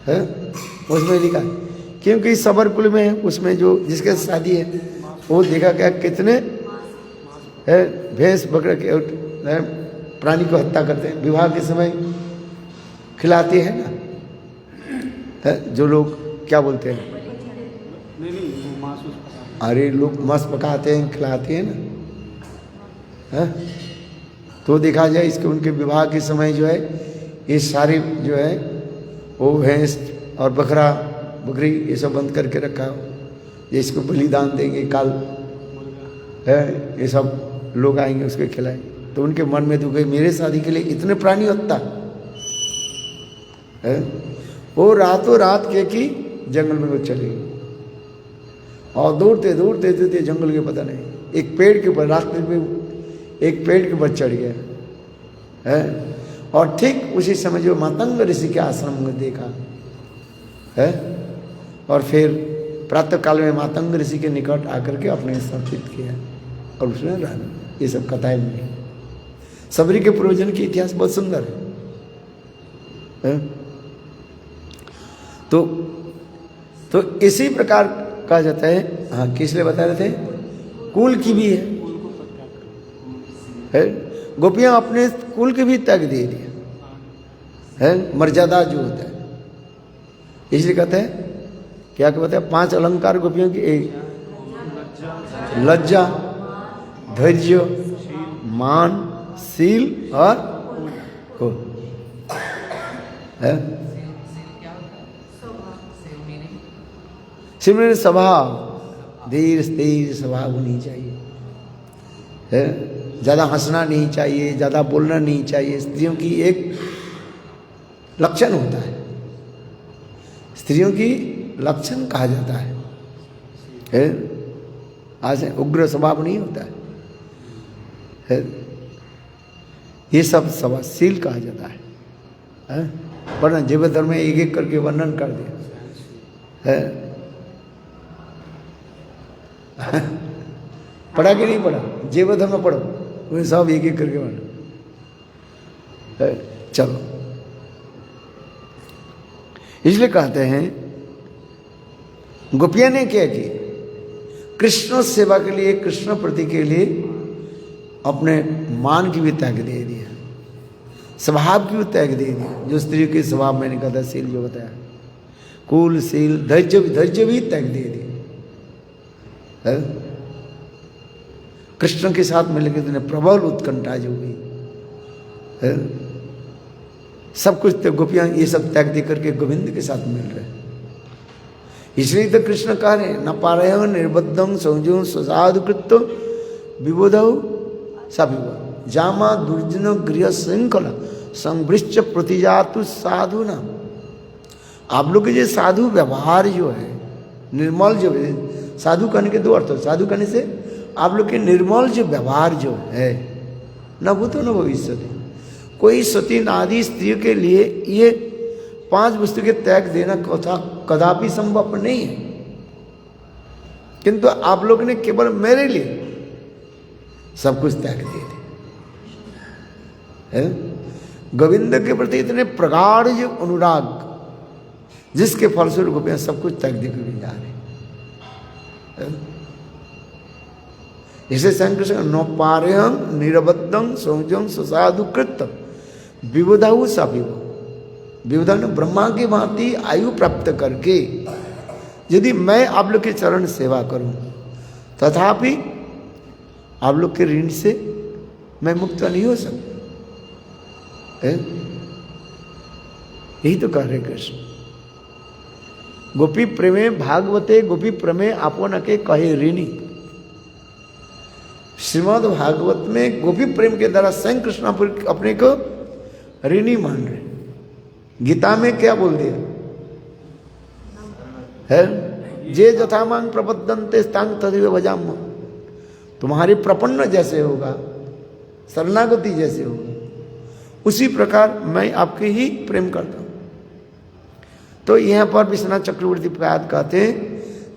है। उसमें लिखा क्योंकि सबर कुल में है, उसमें जो जिसके शादी है वो देखा क्या कितने है भैंस बकरे के प्राणी को हत्या करते हैं, विवाह के समय खिलाते हैं ना है, जो लोग क्या बोलते हैं, अरे लोग मांस पकाते हैं खिलाते हैं ना है? तो देखा जाए इसके उनके विवाह के समय जो है ये सारे जो है वो भैंस और बकरा बकरी ये सब बंद करके रखा हो, ये इसको बलिदान देंगे काल है, ये सब लोग आएंगे उसके खिलाएंगे। तो उनके मन में दुख है मेरे शादी के लिए इतने प्राणी हत्या है। वो रातों रात के कि जंगल में वो चले गए और दौड़ते दौड़ते दौड़ते जंगल के पता नहीं एक पेड़ के ऊपर, रास्ते में एक पेड़ के ऊपर चढ़ गया है। और ठीक उसी समय जो मातंग ऋषि के आश्रम में देखा है, और फिर प्रातः काल में मातंग ऋषि के निकट आकर के अपने समर्पित किया और उसमें रहना। ये सब कथाएं मिली। सबरी के पूर्वजन की इतिहास बहुत सुंदर है। तो इसी प्रकार कहा जाता है। हाँ, किस लिए बता रहे थे, कुल की भी है गोपियां अपने कुल के भी त्याग दे दिया है, मर्यादा जो होता है। इसलिए कहते हैं क्या कहते हैं, 5 अलंकार गोपियों की, एक लज्जा, धैर्य, मान, शील और को है। सिमरन स्वभाव, धीर स्थिर स्वभाव होनी चाहिए है। ज़्यादा हंसना नहीं चाहिए, ज़्यादा बोलना नहीं चाहिए। स्त्रियों की एक लक्षण होता है, स्त्रियों की लक्षण कहा जाता है? आज उग्र स्वभाव नहीं होता है? ये सब स्वभावशील कहा जाता है। वरना जीव धर्म में एक एक करके वर्णन कर दिया है। पढ़ा कि नहीं पढ़ा? जीव धर्म में पढ़ो, वे सब एक एक करके वर्णन है। चलो, इसलिए कहते हैं गोपियां ने क्या की, कृष्ण सेवा के लिए, कृष्ण प्रति के लिए अपने मान की भी त्याग दे दिया, स्वभाव की भी त्याग दे दिया। जो स्त्री के स्वभाव मैंने कहा था, शील जो बताया, कुल शील धैर्य भी त्याग दे दिया। कृष्ण के साथ मिलकर तुमने प्रबल उत्कंठा जो हुई है, सब कुछ तो गोपियां ये सब त्याग दे करके गोविंद के साथ मिल रहे। इसलिए तो कृष्ण कह रहे न पारय निर्बद्धं संजो स्वसाधु कृत्य विबोधौ सविव जामा दुर्जन गृह श्रृंखला संवृश्च प्रतिजातु साधु न। आप लोग के जो साधु व्यवहार जो है, निर्मल जो है, साधु कहने के दो अर्थ है। साधु कहने से आप लोग के निर्मल जो व्यवहार जो है, न भूतो न भविष्यति। कोई सती आदि स्त्री के लिए ये 5 वस्तु के त्याग देना कदापि संभव नहीं है, किंतु आप लोग ने केवल मेरे लिए सब कुछ त्याग दे दिया। गोविंद के प्रति इतने प्रगाढ़ जो अनुराग, जिसके फलस्वरूप गोपियां सब कुछ त्याग देकर भी जा रहे। इसे शंकर नौपार्यं निरबद्धं सौजं सुसाधु कृत विबुधाऊ सविव। विबुधा ने ब्रह्मा की भांति आयु प्राप्त करके यदि मैं आप लोग के चरण सेवा करूं, तथापि आप लोग के ऋण से मैं मुक्त नहीं हो सकता। यही तो कह रहे कृष्ण। गोपी प्रेमे भागवते गोपी प्रेमे आपन के कहे ऋणी। श्रीमद् भागवत में गोपी प्रेम के द्वारा स्वयं कृष्ण अपने को ऋणी मान रहे। गीता में क्या बोल दिया है? जे जथा मांग प्रपद्यन्ते तांग तदेव भजाम्यहम्। तुम्हारे प्रपन्न जैसे होगा, शरणागति जैसे होगा, उसी प्रकार मैं आपके ही प्रेम करता हूं। तो यहां पर विश्वनाथ चक्रवर्ती प्रयाद कहते हैं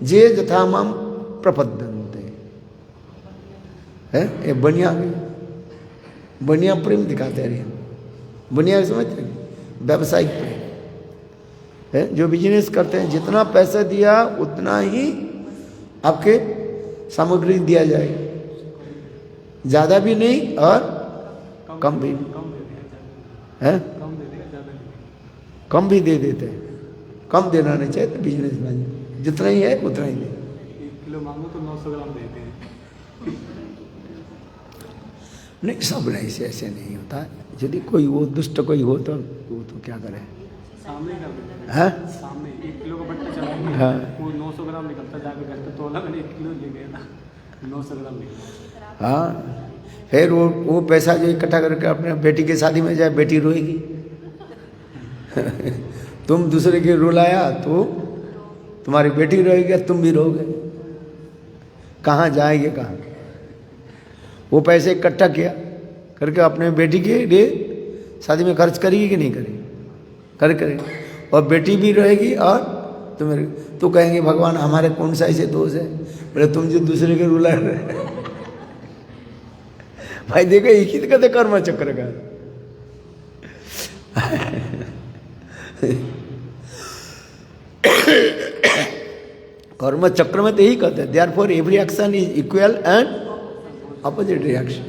जे जथा माम प्रपद्यन्ते है। ये बनिया प्रेम दिखाते हैं। बनिया समझते हैं, व्यावसायिक प्रेम है। जो बिजनेस करते हैं, जितना पैसा दिया उतना ही आपके सामग्री दिया जाएगा, ज्यादा भी नहीं और कम भी है, कम भी दे देते हैं। कम देना नहीं चाहिए तो बिजनेस में जितना ही है उतना ही दे। 1 किलो मांगो तो 900 ग्राम देते हैं। नहीं, सब नहीं से ऐसे नहीं होता। यदि कोई वो दुष्ट कोई हो तो वो तो क्या करे, सामने कर देते हैं? सामने 1 किलो का बट्टा चलाएंगे, हाँ। वो 900 ग्राम निकलता, जाके घर पे तोला, मैंने 1 किलो ले गया ना, 900 ग्राम निकला। हाँ, फिर वो पैसा जो इकट्ठा करके अपने बेटी की शादी में जाए, बेटी रोएगी। तुम दूसरे के रुलाया तो तुम्हारी बेटी रोएगी, तुम भी रोगे। कहाँ जाएंगे, कहाँ? वो पैसे इकट्ठा किया करके अपने बेटी के लिए शादी में खर्च करेगी कि नहीं करेगी? करेगी। और बेटी भी रहेगी और तुम्हें तो कहेंगे भगवान हमारे कौन सा ऐसे दोष है, बोले तुम जो दूसरे के रुला रहे। भाई देखो, एक ही कहते कर्म चक्र का। कर्म चक्र में तो यही कहते हैं, therefore every action is equal and opposite reaction.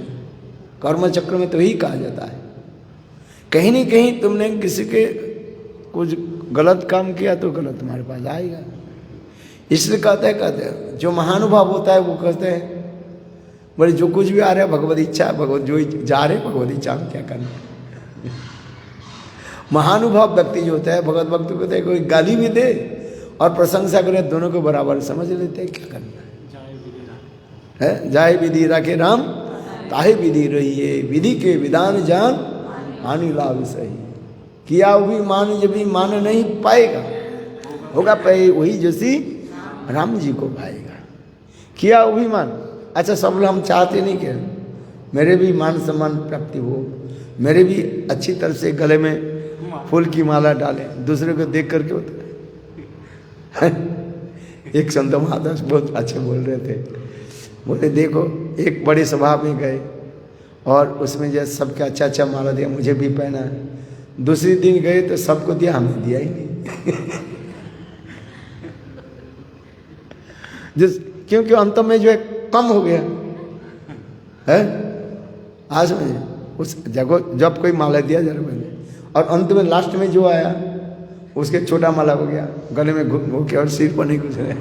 कर्म चक्र में तो यही कहा जाता है। कहीं नहीं कहीं तुमने किसी के कुछ गलत काम किया तो गलत तुम्हारे पास आएगा। इसलिए कहते हैं जो महानुभाव होता है वो कहते हैं बोले जो कुछ भी आ रहा है भगवत इच्छा, भगवत जो जा रहे भगवत इच्छा में क्या करना। महानुभाव व्यक्ति जो होता है, भगवत भक्त को कहते हैं कोई गाली भी दे और प्रशंसा करे, दोनों को बराबर समझ लेते हैं क्या करना है। जाय विधि राखे राम ताहे विधि रहिए, विधि के विधान जान हानि लाभ सही। किया भी मान जब भी मान नहीं पाएगा, होगा पाए वही जैसी राम जी को पाएगा। किया अभिमान, अच्छा सब लोग हम चाहते नहीं कि मेरे भी मान सम्मान प्राप्ति हो, मेरे भी अच्छी तरह से गले में फूल की माला डालें, दूसरे को देख करके होता है। एक संत महादास बहुत अच्छे बोल रहे थे, बोले देखो एक बड़ी सभा में गए और उसमें जैसे सबके अच्छा अच्छा माला दिया, मुझे भी पहना है। दूसरी दिन गए तो सबको दिया, हमें दिया ही नहीं। जिस क्योंकि अंत में जो है कम हो गया है। आज में उस जगह जब कोई माला दिया जा रहा मैंने, और अंत में लास्ट में जो आया उसके छोटा माला हो गया, गले में घुस के और सिर पर नहीं घुस रहे।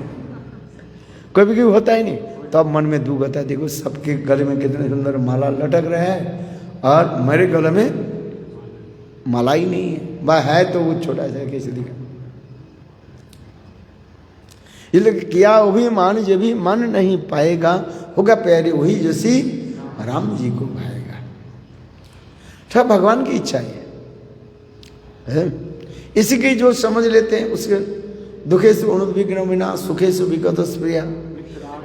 कोई भी होता ही नहीं, तब मन में दुख होता है, देखो सबके गले में कितने सुंदर माला लटक रहा है और मेरे गले में माला ही नहीं है, वह है तो वो छोटा सा कैसे दिखा। इसलिए किया वो भी मान जो भी मन नहीं पाएगा, होगा प्यारे वही जैसी राम जी को पाएगा। सब भगवान की इच्छा है। इसी की जो समझ लेते हैं उसके दुखे से अनुविघ्न विना सुखे से विगत प्रिया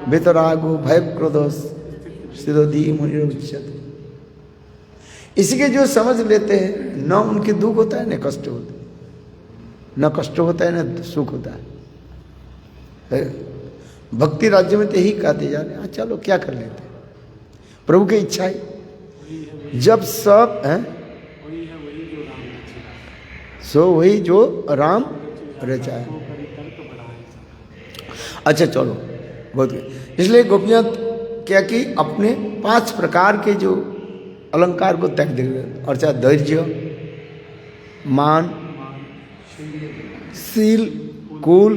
बेतरागो भय क्रोधोस सिद्धि मुनि उच्चते। इसी के जो समझ लेते हैं न उनके दुख होता है न कष्ट होता है, न कष्ट होता है न सुख होता है। भक्ति राज्य में तो यही कहते जा रहे हैं, चलो क्या कर लेते हैं, प्रभु की इच्छा है। जब सब है सो वही जो राम रचाए। अच्छा चलो बहुत, इसलिए गोपियां क्या कि अपने 5 प्रकार के जो अलंकार को त्याग दे रहे, और चाहे धैर्य, मान, शील, कुल,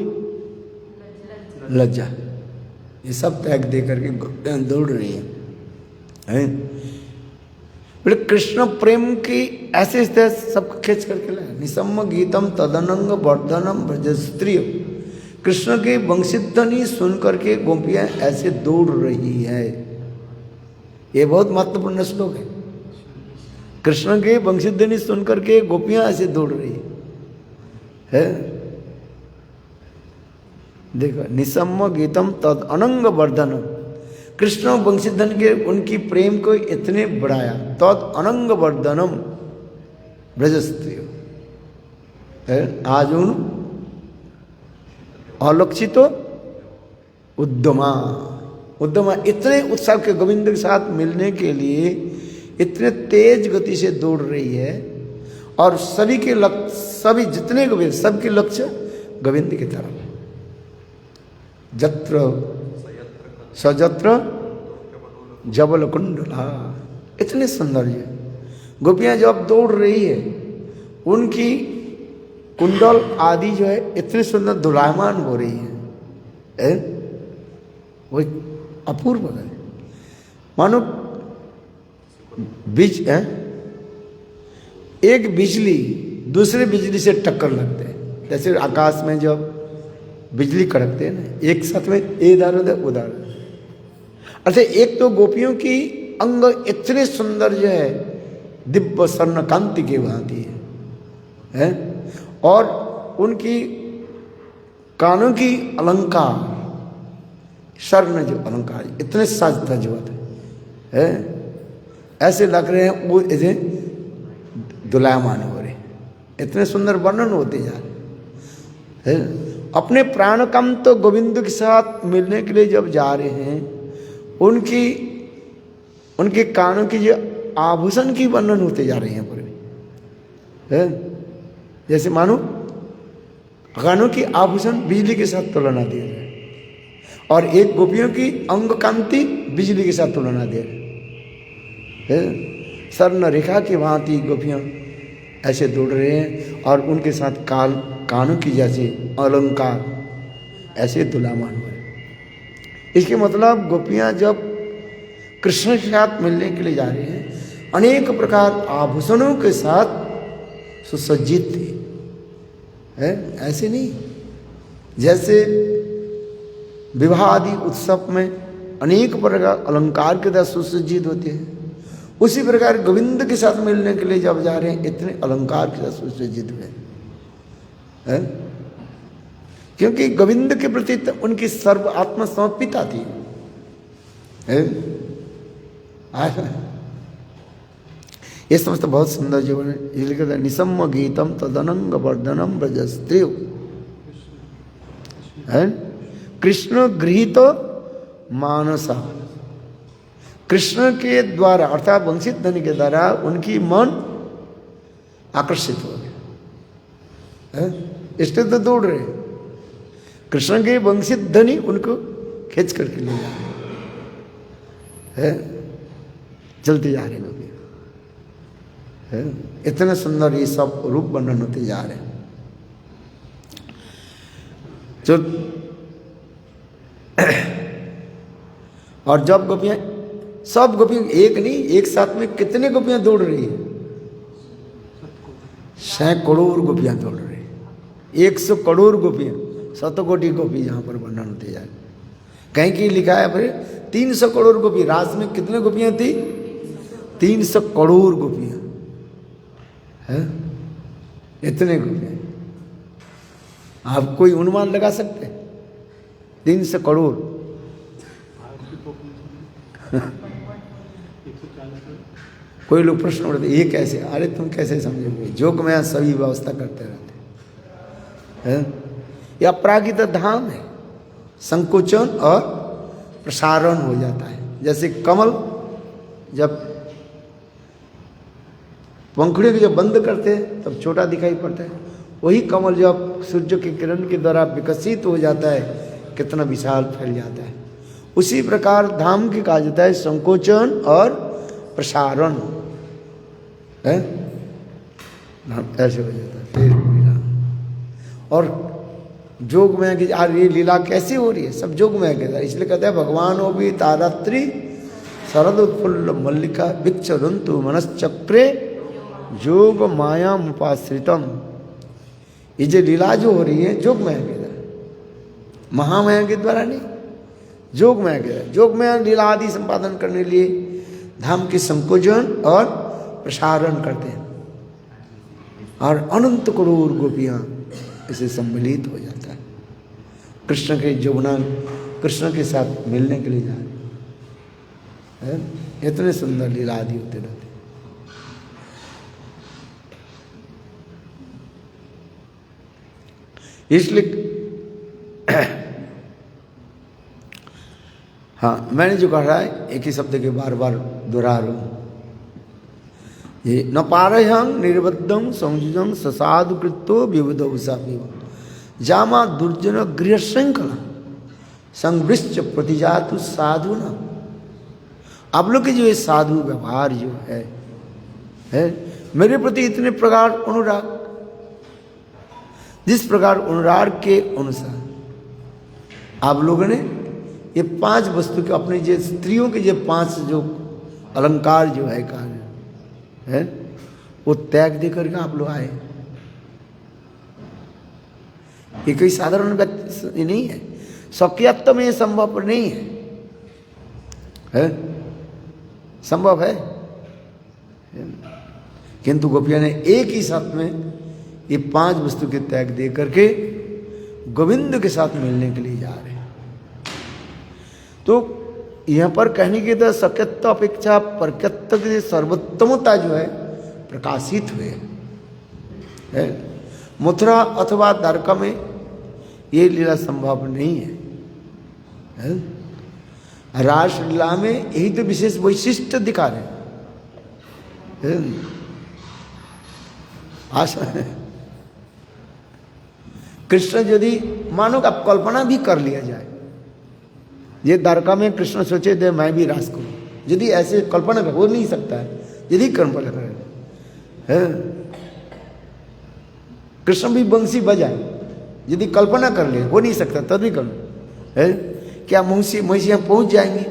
लज्जा, ये सब त्याग दे करके गोपियां दौड़ रही हैं। बोले कृष्ण प्रेम की ऐसे सब खींच करके लाए। निसम्म गीतम तदनंग वर्धनम ब्रजस्त्रिय। कृष्ण के वंशीध्वनि सुन करके गोपियां ऐसे दौड़ रही है। ये बहुत महत्वपूर्ण श्लोक है। कृष्ण के वंशीध्वनि सुन करके गोपियां ऐसे दौड़ रही है। देखो निसम्म गीतम तद अनंग वर्धनम। कृष्ण वंशीधन के उनकी प्रेम को इतने बढ़ाया, तद अनंग वर्धनम ब्रजस्त्रिय। आज उन अलक्षित उद्यमा इतने उत्साह के गोविंद के साथ मिलने के लिए इतने तेज गति से दौड़ रही है, और सभी के लक्ष्य, सभी जितने गोविंद, सबके लक्ष्य गोविंद की तरफ। जत्र सजत्र जबल कुंडला, इतने सुंदर है। गोपियां जब दौड़ रही है, उनकी कुंडल आदि जो है इतने सुंदर दुलायमान हो रही है, वो अपूर्व है। मानो एक बिजली दूसरे बिजली से टक्कर लगते हैं, जैसे आकाश में जब बिजली कड़कते हैं ना, एक साथ में इधर उधर उधर। अच्छा, एक तो गोपियों की अंग इतने सुंदर जो है दिव्य स्वर्ण कांति के भांति है, और उनकी कानों की अलंकार, स्वर्ण जो अलंकार इतने साज धजवत है, ऐसे लग रहे हैं वो ऐसे दुलायमान हो रहे, इतने सुंदर वर्णन होते जा रहे हैं। अपने प्राण कम तो गोविंद के साथ मिलने के लिए जब जा रहे हैं, उनके कानों की जो आभूषण की वर्णन होते जा रहे हैं पूरे, जैसे मानो कानों की आभूषण बिजली के साथ तुलना दे रहे हैं, और एक गोपियों की अंग कांति बिजली के साथ तुलना दे रहे हैं। स्वर्ण रेखा की भांति गोपियां ऐसे दौड़ रहे हैं, और उनके साथ कानों की जैसे अलंकार ऐसे दुलामान हो रहे। इसके मतलब गोपियां जब कृष्ण के साथ मिलने के लिए जा रही हैं, अनेक प्रकार आभूषणों के साथ सुसज्जित थी, है ऐसे नहीं जैसे विवाह आदि उत्सव में अनेक प्रकार अलंकार के साथ सुसज्जित होते हैं, उसी प्रकार गोविंद के साथ मिलने के लिए जब जा रहे हैं इतने अलंकार के साथ सुसज्जित हुए है, क्योंकि गोविंद के प्रति उनकी सर्व आत्मा समर्पिता थी है? ये समझते बहुत सुंदर जीवन है। लिखा था निसम्म गीतम तदनंग वर्धनम ब्रजस्त्रिय है। कृष्ण गृहीत मानसा, कृष्ण के द्वारा अर्थात वंशित धन के द्वारा उनकी मन आकर्षित हो गया, इसलिए तो दौड़ रहे। कृष्ण के वंशित धनी उनको खींच करके ले जा रहे हैं, चलते जा रहे लोग है। इतने सुंदर ये सब रूप वर्णन होते जा रहे हैं। जो और जब गोपियाँ, सब गोपियाँ एक नहीं, एक साथ में कितने गोपियाँ दौड़ रही है? 100 करोड़ गोपियाँ दौड़ रही है। 100 करोड़ गोपियाँ, 100 कोटि गोपी जहाँ पर वर्णन होते जाए। कहीं की लिखा है फिर 300 करोड़ गोपी। रास में कितने गोपियाँ थी? 300 करोड़ गोपियाँ है, इतने गोपियाँ। आप कोई अनुमान लगा सकते हैं? 300 करोड़। कोई लोग प्रश्न उठते, ये कैसे? अरे तुम कैसे समझोगे? जोग में सभी व्यवस्था करते रहते हैं। यह अपरागित धाम है, संकोचन और प्रसारण हो जाता है। जैसे कमल जब पंखुड़ियों को जब बंद करते हैं तब छोटा दिखाई पड़ता है, वही कमल जब सूर्य की किरण के द्वारा विकसित हो जाता है कितना विशाल फैल जाता है। उसी प्रकार धाम की कहा जाता है संकोचन और प्रसारण है, ऐसे हो जाता है। फिर और जोग में कि यार ये लीला कैसे हो रही है, सब जोग में कहता है। इसलिए कहते हैं भगवान हो भी तारात्रि शरद उत्फुल्ल मल्लिका विक्षरंतु मनश्चक्रे जोग माया मुपाश्रितम। ये जो लीला जो हो रही है जोग माया के द्वारा, महामाया के द्वारा नहीं, जोग माया के द्वारा। जोग माया लीला आदि संपादन करने के लिए धाम के संकोचन और प्रसारण करते हैं, और अनंत करोड़ गोपियाँ इसे सम्मिलित हो जाता है। कृष्ण के यमुना, कृष्ण के साथ मिलने के लिए जा रहे हैं। इतने सुंदर लीला आदि होते रहते। इसलिए हाँ, मैंने जो कहा है एक ही शब्द के बार बार दोहरा रहा हूँ। ये न पारहं निर्बद्धं संयुजं ससाधु कृतो विविध उषा जामा दुर्जन गृह श्रृंखला संवृश्च प्रतिजातु साधु न। आप लोग के जो ये साधु व्यवहार जो है मेरे प्रति इतने प्रकार अनुराग, जिस प्रकार अनुराग के अनुसार आप लोगों ने ये 5 वस्तु के अपने जो स्त्रियों के जो 5 जो अलंकार जो है कार्य है वो त्याग दे करके आप लोग आए। ये कोई साधारण व्यक्ति नहीं है, शक्यत्व में ये संभव नहीं है? संभव है, किंतु गोपिया ने एक ही साथ में ये 5 वस्तु के त्याग दे करके गोविंद के साथ मिलने के लिए जा रहे हैं। तो यहाँ पर कहने की तो शक्यत्व अपेक्षा परकत्व की सर्वोत्तमता जो है प्रकाशित हुए है। मथुरा अथवा द्वारका में ये लीला संभव नहीं है। रासलीला में यही तो विशेष वैशिष्ट दिखा रहे हैं। आशा है कृष्ण यदि मानो आप कल्पना भी कर लिया जाए, ये द्वारका में कृष्ण सोचे थे मैं भी रास करूं, यदि ऐसे कल्पना हो नहीं सकता है, यदि कल्पना करें कृष्ण भी बंसी बजाए, यदि कल्पना कर ले, हो नहीं सकता तब भी करो है। क्या महिषियाँ पहुंच जाएंगी?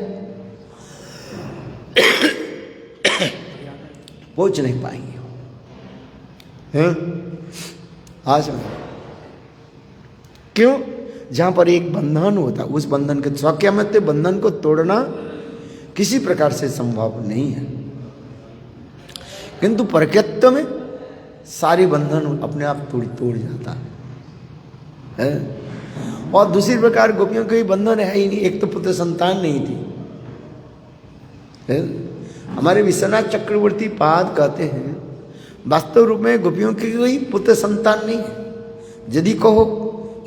पहुंच नहीं पाएंगे हैं? आज क्यों? जहां पर एक बंधन होता, उस बंधन के स्वाक्यमत्य बंधन को तोड़ना किसी प्रकार से संभव नहीं है, किंतु परकत्व में सारे बंधन अपने आप तोड़ जाता है। और दूसरी प्रकार गोपियों के बंधन है ही नहीं। एक तो पुत्र संतान नहीं थी है? हमारे विश्वनाथ चक्रवर्ती पाद कहते हैं वास्तव रूप में गोपियों की कोई पुत्र संतान नहीं है। यदि कहो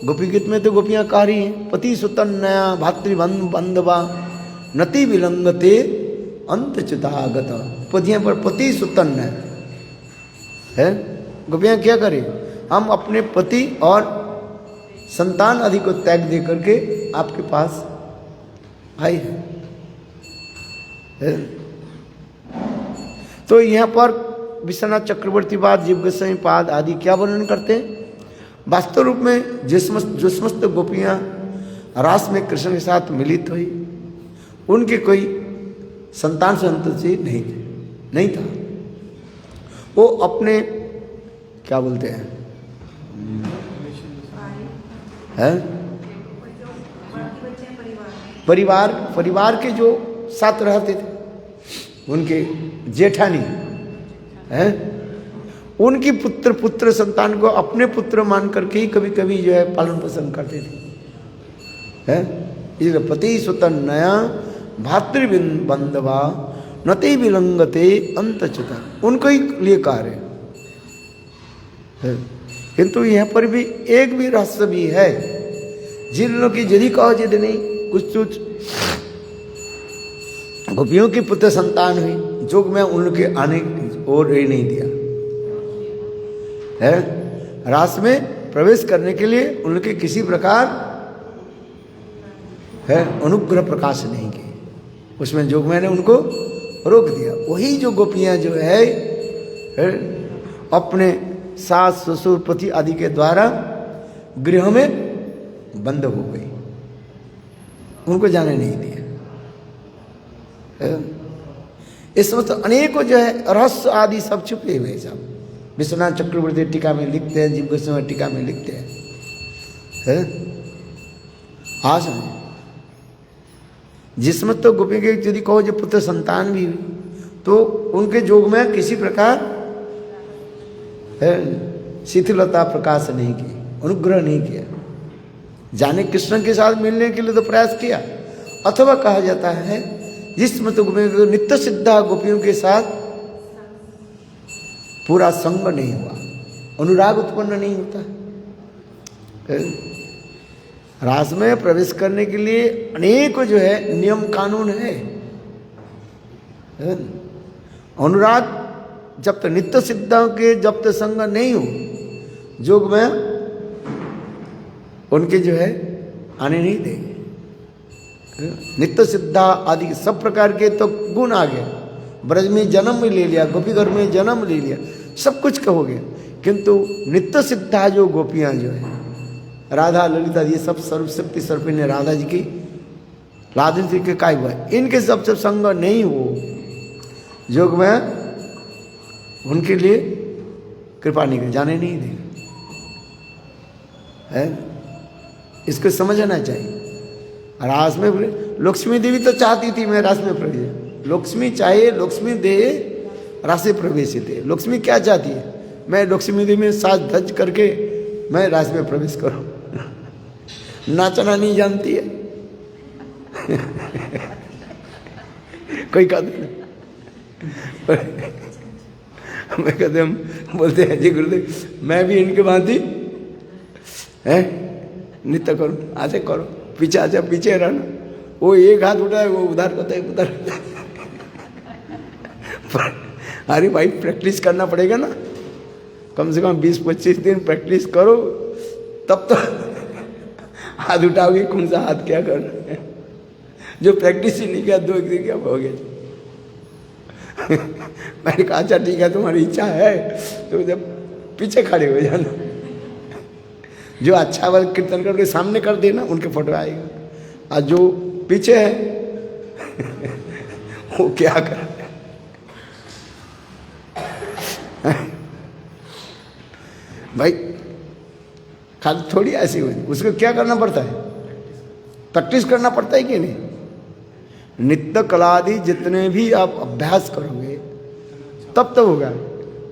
गोपी गीत में तो गोपियां कह रही हैं पति सुतन्या भातृबंधवा नति विलंगते अंतच्युतागत। पतियों पर पति सुतन्या है। गोपियां क्या करें? हम अपने पति और संतान आदि को त्याग दे करके आपके पास आए हैं। तो यहाँ पर विश्वनाथ चक्रवर्ती पाद, जीव गोस्वामी पाद आदि क्या वर्णन करते हैं? वास्तव रूप में जो समस्त गोपियाँ रास में कृष्ण के साथ मिलित हुई उनके कोई संतान संतति नहीं था। वो अपने क्या बोलते हैं परिवार के जो साथ रहते थे, उनके जेठानी है, उनकी पुत्र संतान को अपने पुत्र मान करके ही कभी कभी जो है पालन पोषण करते थे, है। इसलिए पति सुत नया भातृबंधवा नते विलंगते अंतच्युता, उनको ही लिए कार्य है। किंतु यहाँ पर भी एक भी रहस्य भी है, जिन लोग की यदि कहो जिद नहीं कुछ गोपियों की पुत्र संतान हुई, जोग में उनके आने और नहीं दिया है। रास में प्रवेश करने के लिए उनके किसी प्रकार है अनुग्रह प्रकाश नहीं किए, उसमें जोग मैंने उनको रोक दिया। वही जो गोपियां जो है अपने सास ससुर पति आदि के द्वारा गृह में बंद हो गई, उनको जाने नहीं दिया। इसमें तो अनेकों जो है रहस्य आदि सब छुपे हुए सब। विश्वनाथ चक्रवर्ती टीका में लिखते हैं, जीव गोस्वामी टीका में लिखते हैं, आज जिसमें तो गोपी के यदि कहो जो पुत्र संतान भी हुई तो उनके जोग में किसी प्रकार शिथिलता प्रकाश नहीं की, अनुग्रह नहीं किया। जाने कृष्ण के साथ मिलने के लिए तो प्रयास किया, अथवा कहा जाता है जिसमें तो गोपी नित्य सिद्धा गोपियों के साथ पूरा संग नहीं हुआ, अनुराग उत्पन्न नहीं होता। रास में प्रवेश करने के लिए अनेक जो है नियम कानून है। अनुराग जब तक नित्य सिद्धाओं के जब तक संग नहीं हो, जोग में उनके जो है आने नहीं देंगे। नित्य सिद्धा आदि सब प्रकार के तो गुण आ गए, ब्रज में जन्म में ले लिया, गोपी घर में जन्म ले लिया, सब कुछ कहोगे, किंतु नित्य सिद्धा जो गोपियां जो है राधा ललिता ये सब सर्वशक्ति सर्पिणी राधा जी की राधा जी के काय हुआ, इनके सब संग नहीं हो, जोग में उनके लिए कृपा नहीं कर, जाने नहीं देगा है। इसको समझना चाहिए। रास में लक्ष्मी देवी तो चाहती थी मैं रास में प्रवेश, लक्ष्मी चाहे लक्ष्मी दे रास में प्रवेश दे। लक्ष्मी क्या चाहती है, मैं लक्ष्मी देवी में साज धज करके मैं रास में प्रवेश करूं। नाचना नहीं जानती है। कोई कहते मैं कहते हम बोलते हैं जी गुरुदेव मैं भी इनके भांति है नृत्य करूं, आजे करो, पीछे आजा, पीछे रहना। वो एक हाथ उठाए वो उधर करता है उधर। अरे भाई प्रैक्टिस करना पड़ेगा ना, कम से कम 20-25 दिन प्रैक्टिस करो, तब तो हाथ उठाओगे। कौन सा हाथ क्या करना है, जो प्रैक्टिस ही नहीं किया 2 दिन क्या हो गया। मैंने कहा अच्छा ठीक है तुम्हारी इच्छा है तो जब पीछे खड़े हो जाना, जो अच्छा वाला कीर्तन करके सामने कर देना, उनके फोटो आएगा, और जो पीछे है वो क्या कर। भाई खाली थोड़ी ऐसी हुई, उसको क्या करना पड़ता है, प्रैक्टिस करना पड़ता है कि नहीं। नित्य कलादि जितने भी आप अभ्यास करोगे तब तो होगा,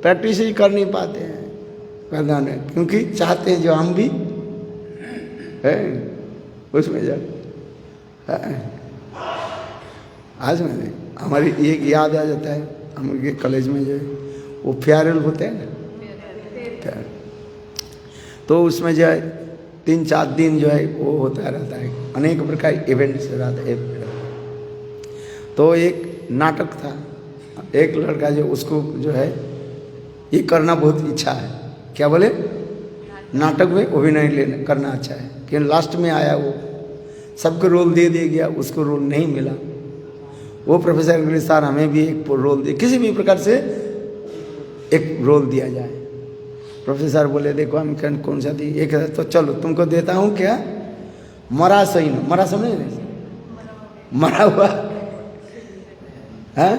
प्रैक्टिस ही कर नहीं पाते हैं मैदान में, क्योंकि चाहते हैं जो हम भी है उसमें जा। आज मैंने हमारी एक याद आ जाता है, हम कॉलेज में जो है वो फेयरवेल होते हैं ना, तो उसमें जो है 3-4 दिन जो है वो होता रहता है, अनेक प्रकार इवेंट्स रहता है। तो एक नाटक था, एक लड़का जो उसको जो है ये करना बहुत इच्छा है, क्या बोले नाटक में अभिनय करना अच्छा है, कि लास्ट में आया वो सबको रोल दे गया, उसको रोल नहीं मिला। वो प्रोफेसर के सर हमें भी एक रोल दे, किसी भी प्रकार से एक रोल दिया जाए। प्रोफेसर बोले देखो हम कौन सा दी, एक तो चलो तुमको देता हूँ क्या, मरा सही ना, मरा समझ नहीं मरा हुआ है?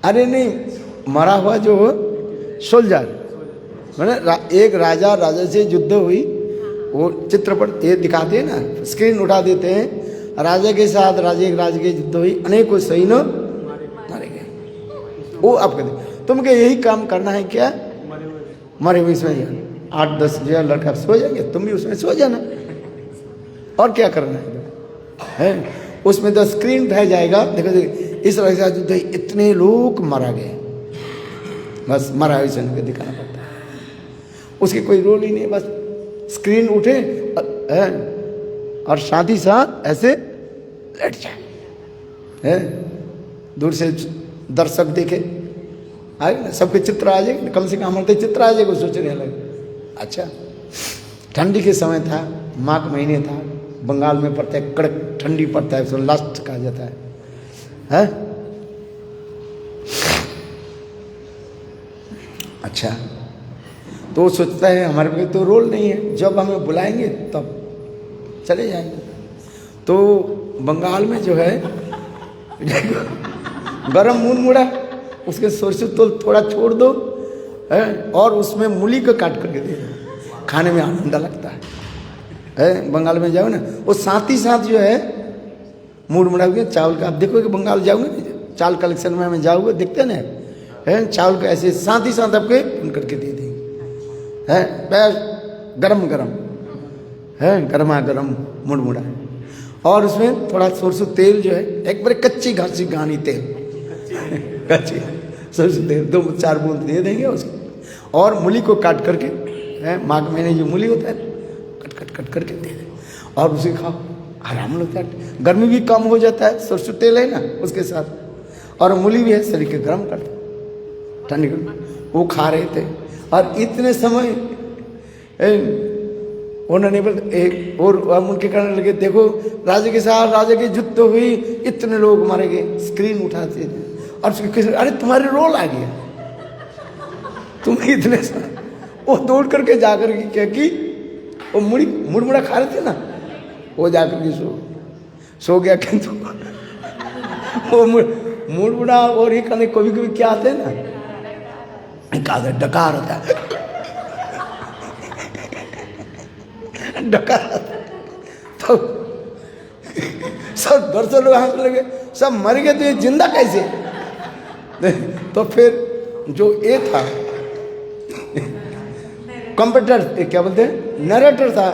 अरे नहीं, मरा हुआ जो सोल्जर, मैंने एक राजा से युद्ध हुई, वो चित्रपट ये दिखाते हैं ना, स्क्रीन उठा देते हैं, राजा के साथ राजा के युद्ध हुई, अनेकों सैन्य मारे गए। वो आप कहते तुम के यही काम करना है क्या? मरे हुए इसमें 8-10 जो लड़का सो जाएंगे, तुम भी उसमें सो जाना, और क्या करना है? उसमें तो स्क्रीन उठाया जाएगा, देखो इस तरह से युद्ध इतने लोग मारा गए, बस मरा हुए सैनिक को दिखाना पड़ता है, उसके कोई रोल ही नहीं, बस स्क्रीन उठे और साथ ही साथ ऐसे लेट जाए, दूर से दर्शक देखे, आए ना, सबके चित्र आ जाएंगे, कम से कम हमारे चित्र आ जाएगा, सोचने लगे। अच्छा, ठंडी के समय था, माघ महीने था, बंगाल में पड़ता है, कड़क ठंडी पड़ता है, उसको लास्ट कहा जाता है? अच्छा, तो वो सोचता है हमारे पे तो रोल नहीं है, जब हमें बुलाएंगे तब चले जाएंगे। तो बंगाल में जो है गरम मून मुड़ा, उसके सरसों तेल थोड़ा छोड़ दो और उसमें मूली को काट करके दे दो, खाने में आनंद लगता है। बंगाल में जाओ ना, वो साथ ही साथ जो है मूड मुड़ा हुआ चावल का, आप देखोगे बंगाल जाओगे, चावल कलेक्शन में हमें जाओगे, देखते हैं ना, चावल को ऐसे साथ ही साथ आपके उन करके दे देंगे, गरम गरम गरमा गरम मुड़मुड़ा, और उसमें थोड़ा सरसों तेल जो है, एक बार कच्ची घासी घानी तेल, कच्ची सरसों तेल 2-4 बूंद दे देंगे उसको, और मूली को काट करके, माघ महीने जो मूली होता है कट करके दे दें, और उसे खाओ, आराम लगता है, गर्मी भी कम हो जाता है, सरसों तेल है ना उसके साथ, और मूली भी है, शरीर के गर्म करता है, ठंडी वो खा रहे थे। और इतने समय उन्होंने एक और हम उनके करने लगे, देखो राजा के साथ राजा की युद्ध हुई, इतने लोग मारे गए, स्क्रीन उठाते थे, और अरे तुम्हारे रोल आ गया, तुम इतने वो दौड़ करके जाकर के क्या की, वो मुड़मुड़ा खा रहे थे ना, वो जाकर के सो गया, किंतु वो मुड़मुड़ा और ये करने कभी कभी क्या आते हैं ना, डकार होता है, डकार, तो सब दर्शक लोग हंसने लगे, सब मर गए तो ये जिंदा कैसे? तो फिर जो ये था कंप्यूटर, क्या बोलते हैं, नरेटर था,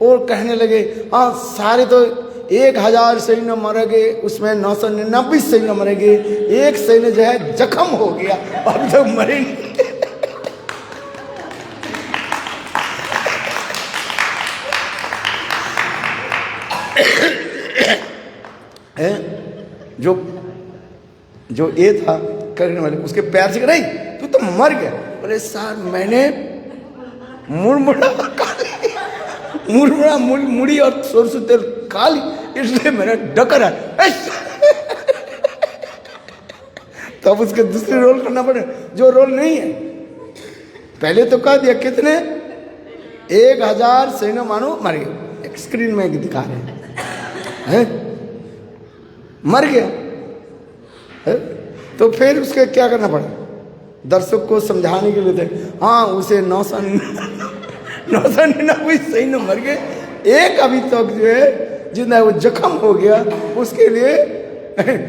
और कहने लगे हाँ सारे तो 1000 सैन्य मर गए, उसमें 999 सैन्य मर गए, एक सैन्य जो है जख्म हो गया, अब तो मरे नहीं। जो ये था करने वाले, उसके पैर से नहीं, तू तो मर गया। बोले सर मैंने मुड़मुड़ा मुड़ी और सरसों तेल खा ली, इसलिए मैंने डकरा। तब उसके दूसरे रोल करना पड़े, जो रोल नहीं है। पहले तो कह दिया कितने 1000 सैन्य मानो मर गए, एक स्क्रीन में दिखा रहे हैं, मर गया है? तो फिर उसके क्या करना पड़ा, दर्शक को समझाने के लिए थे, हाँ उसे 999 सैन्य मर गए, एक अभी तक जो है जितना वो जख्म हो गया, उसके लिए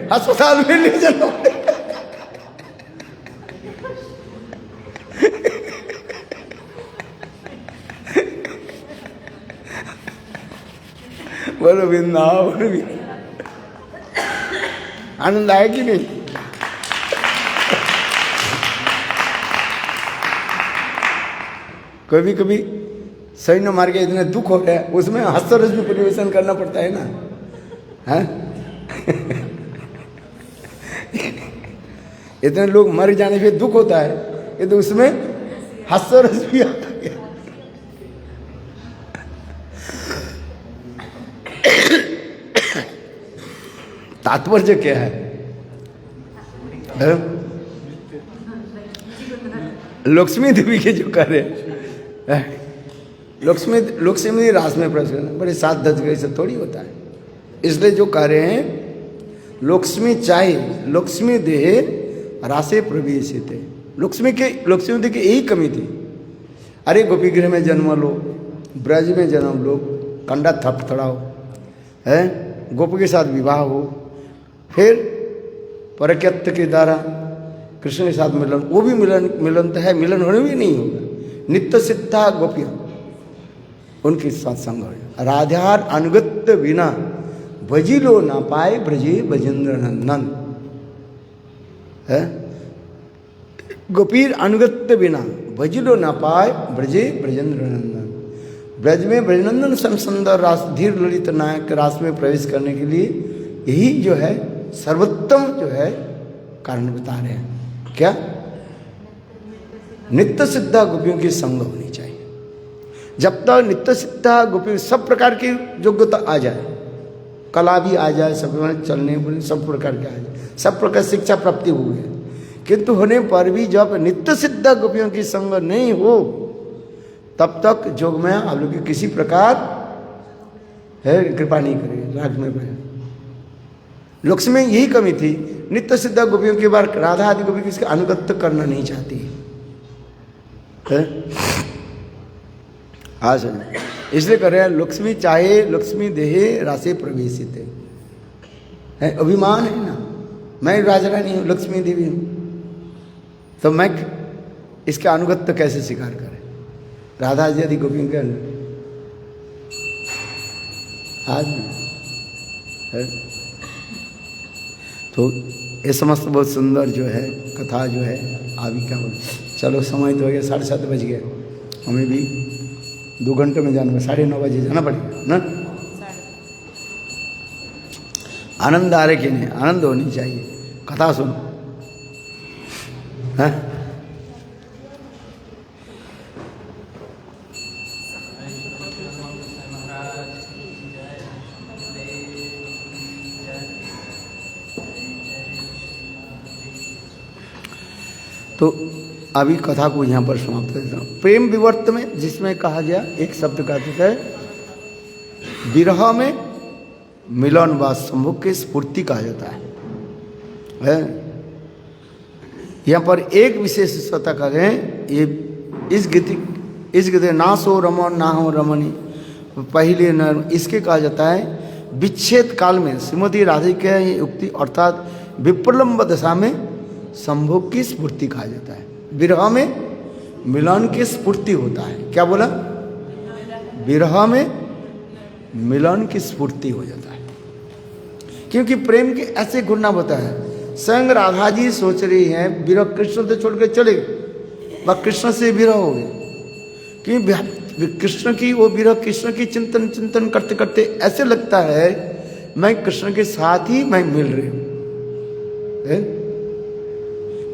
अस्पताल में ले जाना पड़ेगा। बोलो वृंदावन भी आनंद आया कि नहीं? कभी कभी सैन्य मार के इतने दुख हो रहा है, उसमें हास्यरस भी परिवेशन करना पड़ता है ना, है? इतने लोग मर जाने पे दुख होता है, ये तो उसमें हास्यरस भी आता है। तात्पर्य क्या है? लक्ष्मी देवी के जो कर रहे लक्ष्मी रास में प्रवेश करना बड़े 7-10 गए से थोड़ी होता है। इसलिए जो कह रहे हैं लक्ष्मी चाहे लक्ष्मी देह रासे प्रवेशित। लक्ष्मी देह की यही कमी थी। अरे गोपी गृह में जन्म लो, ब्रज में जन्म लो, कंडा थपथड़ाओ है, गोपी के साथ विवाह हो, फिर परक्यत्व के द्वारा कृष्ण के साथ मिलन, वो भी मिलन तो है, मिलन होने भी नहीं होगा। नित्य सिद्धा गोपियाँ उनके साथ संग हो। राधार अनुगत्य बिना भजिलो ना पाए ब्रजे ब्रजेंद्र नंदन है। गोपीर अनुगत्य बिना भजिलो ना पाए ब्रजे ब्रजेंद्र नंदन। ब्रज में ब्रजनंदन सम सुंदर रास धीर ललित नायक रास में प्रवेश करने के लिए यही जो है सर्वोत्तम जो है कारण बता रहे हैं। क्या? नित्य सिद्धा गोपियों की संग होनी चाहिए। जब तक नित्य सिद्धा गोपियों सब प्रकार की योग्यता आ जाए, कला भी आ जाए, सब चलने बोलने सब प्रकार के आ जाए, सब प्रकार शिक्षा प्राप्ति हो गई, किंतु होने पर भी जब नित्य सिद्धा गोपियों की संग नहीं हो तब तक जोग में आप लोग की किसी प्रकार है कृपा नहीं करेगी। राग में रहे लक्ष्मी में यही कमी थी। नित्य सिद्धा गोपियों के बार राधा आदि गोपी किसका अनुगत्य करना नहीं चाहती है। आज इसलिए कर रहे हैं लक्ष्मी चाहे लक्ष्मी देहे रासे प्रवेशित है। अभिमान है ना, मैं राजा रानी हूँ, लक्ष्मी देवी हूँ, तो मैं इसका अनुगत्य कैसे स्वीकार करें? राधा जी आदि गोपियों के अंदर आज है। तो ये समस्त बहुत सुंदर जो है कथा जो है अभी क्या बोले। चलो समय तो हो गया, 7:30 बज गए, हमें भी 2 घंटे में जाना, 9:30 बजे जाना पड़ेगा ना। आनंद आ रहे कि नहीं? आनंद होनी चाहिए। कथा सुनो है। तो अभी कथा को यहाँ पर समाप्त करता हूँ। प्रेम विवर्त में जिसमें कहा गया एक शब्द का है विरह में मिलन व संभोग की स्फूर्ति कहा जाता है। यहाँ पर एक विशेष विशेषता कह रहे हैं, ये इस गीत ना सो रमन ना हो रमनी पहले न, इसके कहा जाता है विच्छेद काल में श्रीमती राधे के ये उक्ति अर्थात विप्रलंब दशा में संभोग की स्फूर्ति कहा जाता है। विरह में मिलन की स्फूर्ति होता है। क्या बोला? विरह में मिलन की स्फूर्ति हो जाता है, क्योंकि प्रेम के ऐसे गुण होता है। संग राधा जी सोच रही हैं विरह कृष्ण से छोड़ कर चले गए, वह कृष्ण से विरह हो गए, क्योंकि कृष्ण की वो विरह कृष्ण की चिंतन करते करते ऐसे लगता है मैं कृष्ण के साथ ही मैं मिल रही हूँ,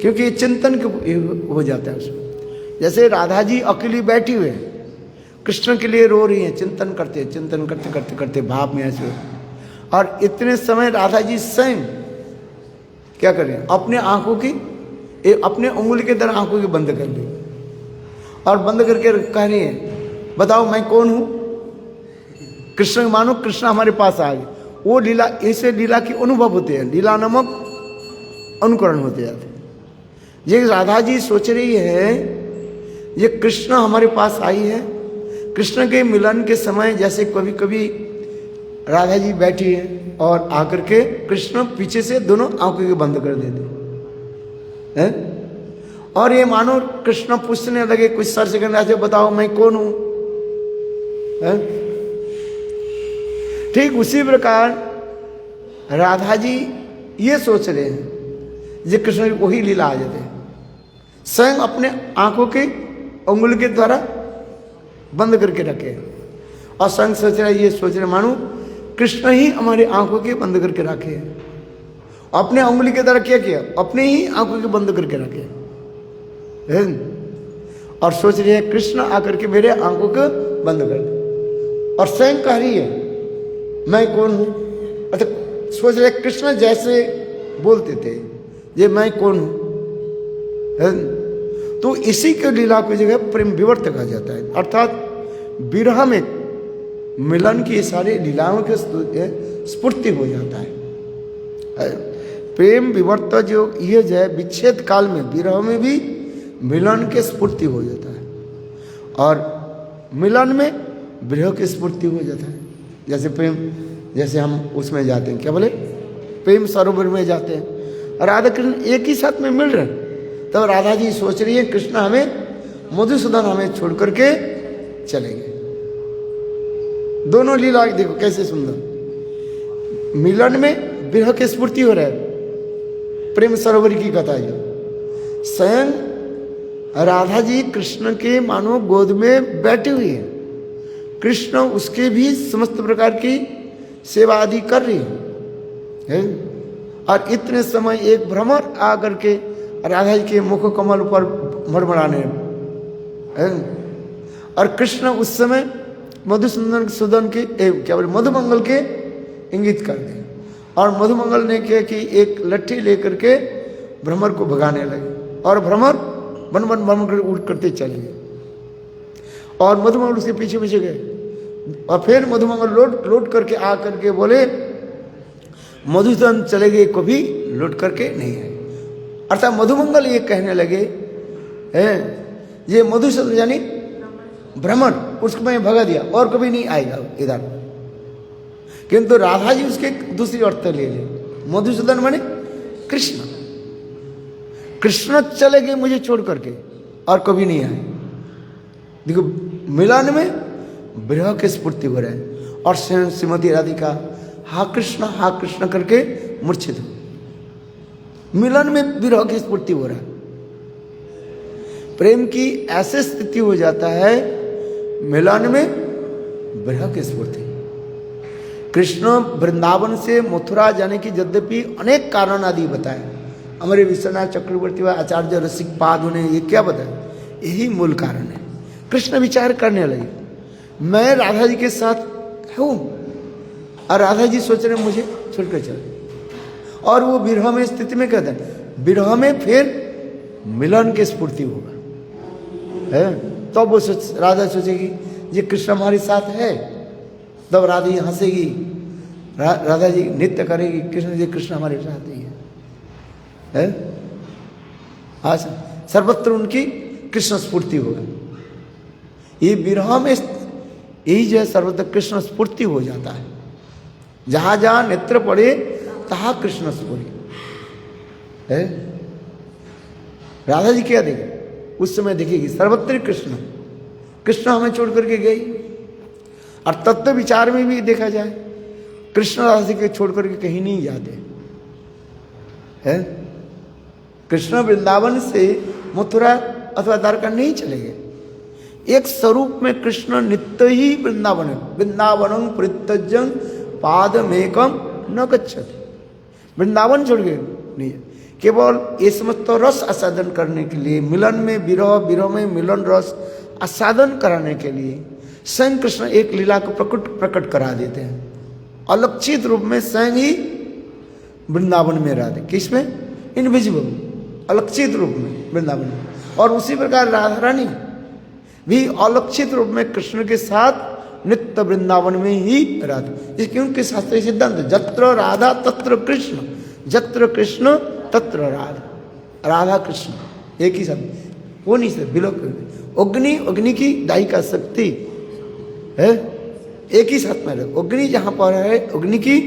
क्योंकि चिंतन हो जाता है उसमें। जैसे राधा जी अकेली बैठी हुए कृष्ण के लिए रो रही हैं, चिंतन करते करते भाव में ऐसे, और इतने समय राधा जी स्वयं क्या कर रहे हैं? अपने आंखों की अपने उंगली के तरह आंखों की बंद कर ली और बंद करके कह रही हैं बताओ मैं कौन हूं? कृष्ण मानो कृष्ण हमारे पास आ गए। वो लीला, ऐसे लीला की अनुभव होते हैं, लीला नामक अनुकरण होते जाते हैं। ये राधा जी सोच रही है ये कृष्ण हमारे पास आई है। कृष्ण के मिलन के समय जैसे कभी कभी राधा जी बैठी है और आकर के कृष्ण पीछे से दोनों आंखों के बंद कर देते हैं, और ये मानो कृष्ण पूछने लगे कुछ सर्च करने से बताओ मैं कौन हूं। ठीक उसी प्रकार राधा जी ये सोच रहे हैं ये कृष्ण की वही लीला आ जाते हैं, स्वयं अपने आंखों के उंगली के द्वारा बंद करके रखे और स्वयं सोच रहे ये सोच रहे मानो कृष्ण ही हमारे आंखों के बंद करके रखे, अपने उंगली के द्वारा क्या किया? अपने ही आंखों के बंद करके रखे और सोच रही है कृष्ण आकर के मेरे आंखों को बंद कर दे, और स्वयं कह रही है मैं कौन हूं। अच्छा सोच रहे कृष्ण जैसे बोलते थे ये मैं कौन हूं, तो इसी के लीला की जगह प्रेम विवर्त कहा जाता है। अर्थात विरह में मिलन की सारी लीलाओं के स्फूर्ति हो जाता है। प्रेम विवर्त जो ये है विच्छेद काल में विरह में भी मिलन के स्फूर्ति हो जाता है, और मिलन में विरह की स्फूर्ति हो जाता है। जैसे प्रेम, जैसे हम उसमें जाते हैं, क्या बोले, प्रेम सरोवर में जाते हैं, राधा कृष्ण एक ही साथ में मिल रहे हैं, तब तो राधा जी सोच रही है कृष्ण हमें, मधुसूदन हमें छोड़ करके चले गए। दोनों लीला देखो कैसे सुंदर, मिलन में विरह की स्फूर्ति हो रहा है। प्रेम सरोवर की कथा जो स्वयं राधा जी कृष्ण के मानो गोद में बैठे हुए हैं, कृष्ण उसके भी समस्त प्रकार की सेवा आदि कर रही है। और इतने समय एक भ्रमर आकर के राधा जी के मुख कमल पर मड़मड़ाने हैं, और कृष्ण उस समय मधुसूदन के क्या बोले मधुमंगल के इंगित कर दिए, और मधुमंगल ने क्या कि एक लट्ठी लेकर के भ्रमर को भगाने लगे, और भ्रमर बन बन बन कर उड़ करते चले गए, और मधुमंगल उसके पीछे पीछे गए, और फिर मधुमंगल लौट करके आ करके बोले मधुसूदन चले गए, कभी लौट करके नहीं आए। अर्थात मधुमंगल ये कहने लगे हैं ये मधुसूदन यानी भ्रमर, उसको मैं भगा दिया और कभी नहीं आएगा इधर। किंतु राधा जी उसके दूसरी अर्थ ले ले, मधुसूदन माने कृष्ण, कृष्ण चले गए मुझे छोड़ करके और कभी नहीं आए। देखो मिलन में विरह की स्फूर्ति हो रहा है, और श्रीमती राधिका हा कृष्ण करके मूर्छित हो, मिलन में विरह की स्फूर्ति हो रहा है। प्रेम की ऐसी स्थिति हो जाता है मिलन में विरह की स्फूर्ति। कृष्ण वृंदावन से मथुरा जाने की यद्यपि अनेक कारण आदि बताए, हमारे विश्वनाथ चक्रवर्ती व आचार्य रसिक पाद ने ये क्या बताया, यही मूल कारण है। कृष्ण विचार करने लगे मैं राधा जी के साथ हूँ, और राधा जी सोच रहे मुझे छोड़कर चले, और वो विरह में स्थिति में कहते हैं विरह में फिर मिलन की स्फूर्ति होगा है, तब तो वो राधा सोचेगी ये कृष्ण हमारे साथ है, तब राधा जी हंसेगी, राधा जी नृत्य करेगी, कृष्ण हमारे साथ ही है। आज सर्वत्र उनकी कृष्ण स्फूर्ति होगा। ये विरह में यही जो है सर्वत्र कृष्ण स्फूर्ति हो जाता है, जहां जहां नेत्र पड़े तहा कृष्ण स्फूर्ति है। राधा जी क्या देखे उस समय देखेगी सर्वत्र कृष्ण, कृष्ण हमें छोड़ करके गई। और तत्व विचार में भी देखा जाए कृष्ण राधा जी के छोड़ करके कहीं नहीं जाते है। कृष्ण वृंदावन से मथुरा अथवा द्वारका नहीं चले गए, एक स्वरूप में कृष्ण नित्य ही वृंदावन है। वृंदावनम परित्यज्य पादमेकम न गच्छति, वृंदावन छोड़ गए नहीं, केवल ये समस्त रस आस्वादन करने के लिए, मिलन में विरह, विरह में मिलन रस आस्वादन कराने के लिए स्वयं कृष्ण एक लीला को प्रकट करा देते हैं। अलक्षित रूप में स्वयं ही वृंदावन में रहते, किसमें, इनविजिबल, अलक्षित रूप में वृंदावन में। और उसी प्रकार राधा रानी भी अलक्षित रूप में कृष्ण के साथ नित्य वृंदावन में ही रहते। इसकी उनके शास्त्रीय सिद्धांत जत्र राधा तत्र कृष्ण, जत्र कृष्ण तत्र राधा, राधा कृष्ण एक ही शब्द, वो नहीं सर बिलोक। अग्नि, अग्नि की दायिका शक्ति है, एक ही साथ में रहे। अग्नि जहां पर है अग्नि की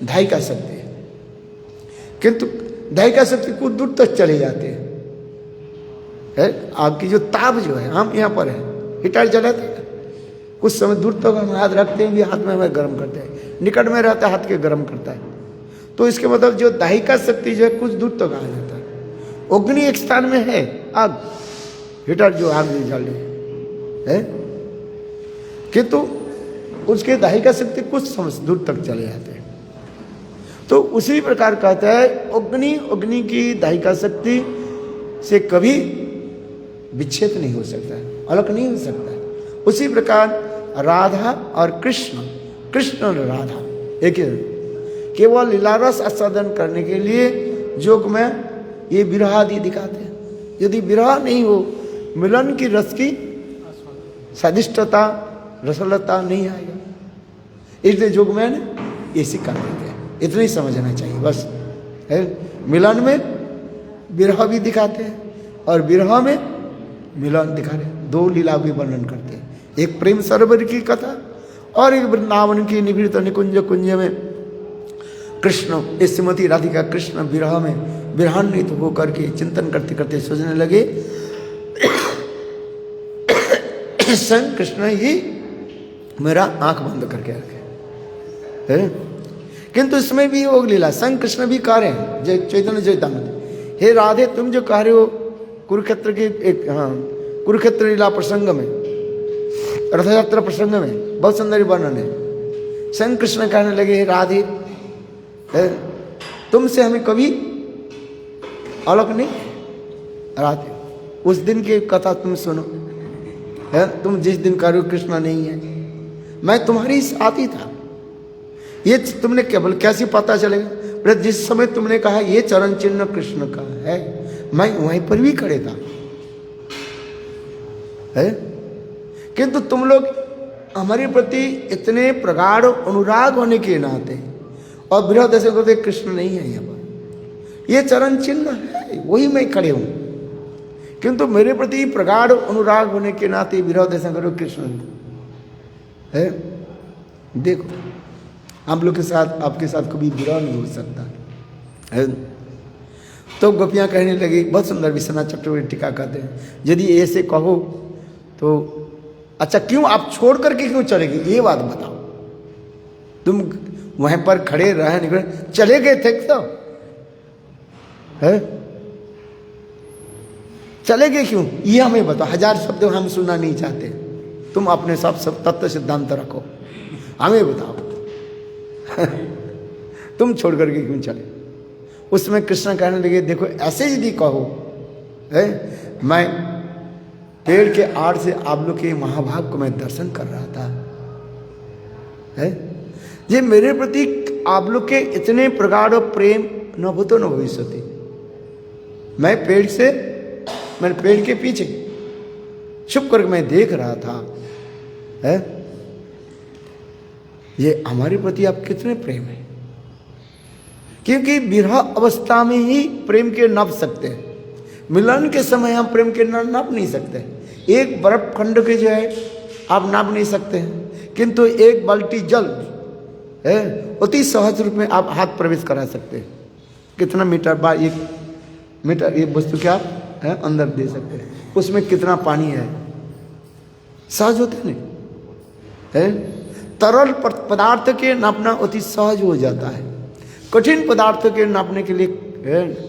दायिका शक्ति है, किंतु दायिका शक्ति कुछ दूर तक चले जाते हैं है। आपकी जो ताप जो है, हम यहाँ पर है हीटर जलाते हैं, कुछ समय दूर तक हम हाथ रखते हैं भी हाथ में हमें गर्म करते हैं, निकट में रहता है हाथ के गर्म करता है। तो इसके मतलब जो दायिका शक्ति जो है कुछ दूर तक आ जाता है। अग्नि एक स्थान में है, आग हीटर जो आग जले है, किंतु उसके दायिका शक्ति कुछ समय दूर तक चले जाते हैं। तो उसी प्रकार कहता है अग्नि, अग्नि की दायिका शक्ति से कभी विच्छेद नहीं हो सकता, अलग नहीं हो सकता। उसी प्रकार राधा और कृष्ण, कृष्ण और राधा एक ही, केवल लीलारस आस्वादन करने के लिए जोग में ये विरह आदि दिखाते हैं। यदि विरह नहीं हो, मिलन की रस की स्वादिष्टता, रसलता नहीं आएगा। इसलिए जोगमैन ये सिखा देते हैं, इतना ही समझना चाहिए बस। है मिलन में विरह भी दिखाते हैं और विरह में मिलन दिखा रहे हैं, दो लीला भी वर्णन करते हैं, एक प्रेम सरोवर की कथा और एक वृंदावन की निभृत निकुंज कुंज में कृष्ण, श्रीमती राधिका कृष्ण विरह में विरहान्वित होकर के चिंतन करते करते सोचने लगे स्वयं कृष्ण ही मेरा आंख बंद करके रखे है। किंतु इसमें भी योग लीला, संग कृष्ण भी कह रहे हैं चैतन्य चैतन्य, हे राधे तुम जो कह रहे हो कुरुक्षेत्र के एक कुरुक्षेत्र लीला प्रसंग में, रथ यात्रा प्रसंग में बहुत सुंदर वर्णन है। संग कृष्ण कहने लगे हे राधे तुमसे हमें कभी अलग नहीं राधे, उस दिन की कथा तुम सुनो है, तुम जिस दिन कह रहे हो कृष्ण नहीं है, मैं तुम्हारी साथी था, ये तुमने केवल कैसे पता चलेगा, जिस समय तुमने कहा ये चरण चिन्ह कृष्ण का है मैं वहीं पर भी खड़े था है। किंतु तुम लोग हमारे प्रति इतने प्रगाढ़ अनुराग होने के नाते और विरोध ऐसे करते कृष्ण नहीं है यहाँ पर, ये चरण चिन्ह है वही मैं खड़े हूं, किंतु मेरे प्रति प्रगाढ़ अनुराग होने के नाते विरोध ऐसा करो कृष्ण है। देखो आप लोग के साथ आपके साथ कभी विरोध नहीं हो सकता है। तो गोपियां कहने लगी, बहुत सुंदर विश्वनाथ चक्रवर्ती टीका कहते हैं, यदि ऐसे कहो तो अच्छा क्यों आप छोड़ करके क्यों चलेगी, ये बात बताओ, तुम वहीं पर खड़े रहे निकले चले गए थे तो है, चले गए क्यों ये हमें बताओ, हजार शब्द हम सुनना नहीं चाहते, तुम अपने सब तत्व सिद्धांत रखो, हमें बताओ तुम छोड़ करके क्यों चले। उसमें कृष्ण कहने लगे देखो ऐसे यदि कहो है, मैं पेड़ के आड़ से आप लोग के महाभाग को मैं दर्शन कर रहा था है, ये मेरे प्रति आप लोग के इतने प्रगाढ़ प्रेम न भूतो न भविष्यति, मैंने पेड़ के पीछे छुप करके मैं देख रहा था है, ये हमारे प्रति आप कितने प्रेम है, क्योंकि विरह अवस्था में ही प्रेम के नाप सकते हैं, मिलन के समय हम प्रेम के नाप नहीं सकते, एक बर्फ खंड के जो है आप नाप नहीं सकते हैं, किंतु एक बाल्टी जल है अति सहज रूप में आप हाथ प्रवेश करा सकते हैं, कितना मीटर बाय एक मीटर ये वस्तु के आप है अंदर दे सकते हैं, उसमें कितना पानी है सहज होते नहीं है। तरल पदार्थ के नापना अति सहज हो जाता है, कठिन पदार्थ के नापने के लिए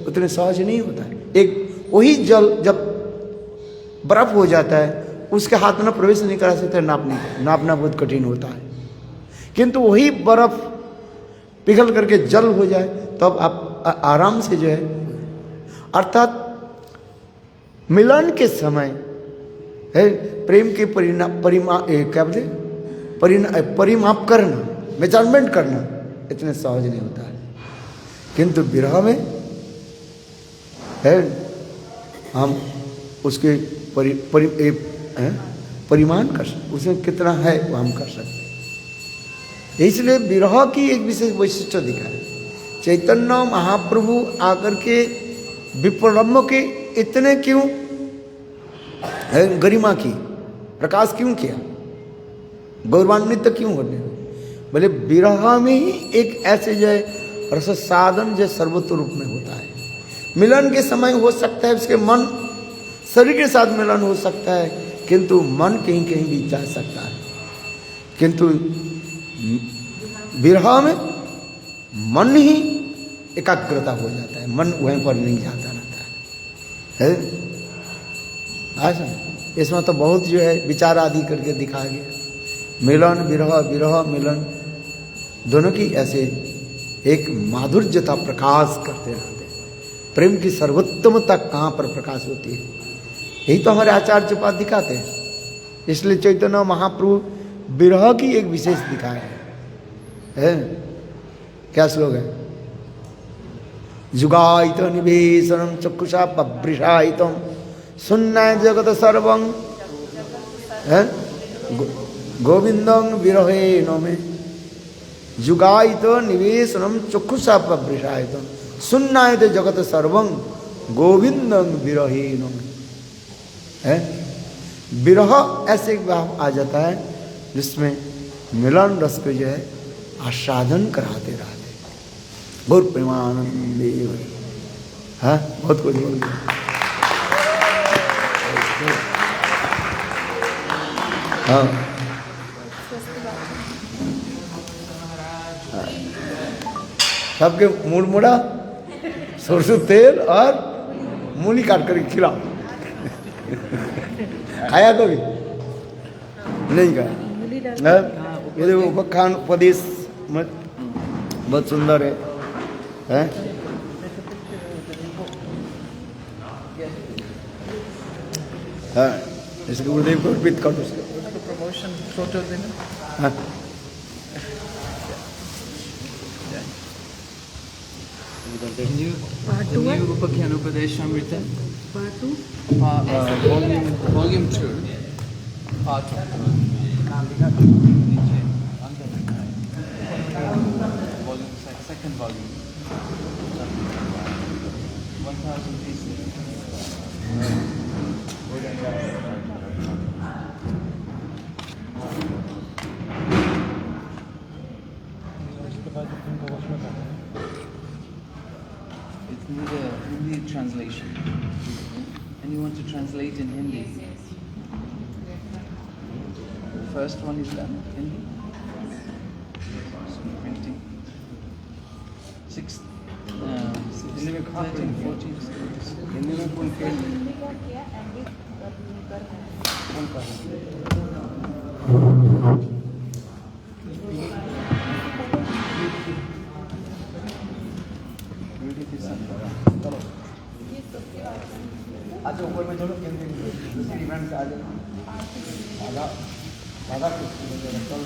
उतने सहज नहीं होता है। एक वही जल जब बर्फ हो जाता है उसके हाथ में प्रवेश नहीं करा सकते, नापना बहुत कठिन होता है, किंतु वही बर्फ पिघल करके जल हो जाए तब आप आराम से जो है, अर्थात मिलन के समय है प्रेम के परिमाप करना, मेजरमेंट करना इतने सहज नहीं होता है, किंतु विरह में है हम उसके परिमाण कर सकते, उसमें कितना है वो हम कर सकते हैं। इसलिए विरह की एक विशेष वैशिष्ट दिखा है, चैतन्य महाप्रभु आकर के विप्रलम्ब के इतने क्यों गरिमा की प्रकाश क्यों किया, गौरवान्वित क्यों होने, बोले विरह में ही एक ऐसे जो है रस साधन जो सर्वोत्तम रूप में होता है। मिलन के समय हो सकता है उसके मन शरीर के साथ मिलन हो सकता है, किंतु मन कहीं कहीं भी जा सकता है, किंतु विरह में मन ही एकाग्रता हो जाता है, मन वहीं पर नहीं जाता रहता है। ऐसा इसमें तो बहुत जो है विचार आदि करके दिखाया गया, मिलन विरह विरह मिलन दोनों की ऐसे एक माधुर्यता प्रकाश करते रहते हैं। प्रेम की सर्वोत्तमता कहाँ पर प्रकाश होती है, यही तो हमारे आचार्य पाद दिखाते हैं। इसलिए चैतन्य महाप्रभु विरह की एक विशेष दिखाए है। क्या श्लोक है, जुगायित निवेशनम चक्षुषा पवृषायितम शून्य जगत सर्वं है गोविंदं विरहे नो में जुगायित निवेशनम चक्षुषा प्रवृषायत सुन्नायत जगत सर्वं गोविंदं विरहीन। है विरह ऐसे एक भाव आ जाता है जिसमें मिलन रस को जो है आस्वादन कराते रहते। गौर प्रेमानंदे है बहुत कुछ बोल दिया। हाँ सबके मूड मुड़ा सरसों तेल और मूली काट कर खिलाओ। खाया कभी नहीं खाया? ये देखो उपखान उपदेश बहुत सुंदर है? हाँ इसके गुरुदेव को अर्पित कर दो। प्रमोशन फोटो देना। हाँ Part 2 New Upakyan Upadeshamrita, Part 2 volume 2, part 2. Volume, second volume. 1000 pieces. It's need a Hindi translation. And you want to translate in Hindi? The first one is done, Hindi. So printing. 6, 13, 14. Hindi में कौन खेल अच्छा ऊपर में चलो दूसरी event आ जाए आधा आधा चलो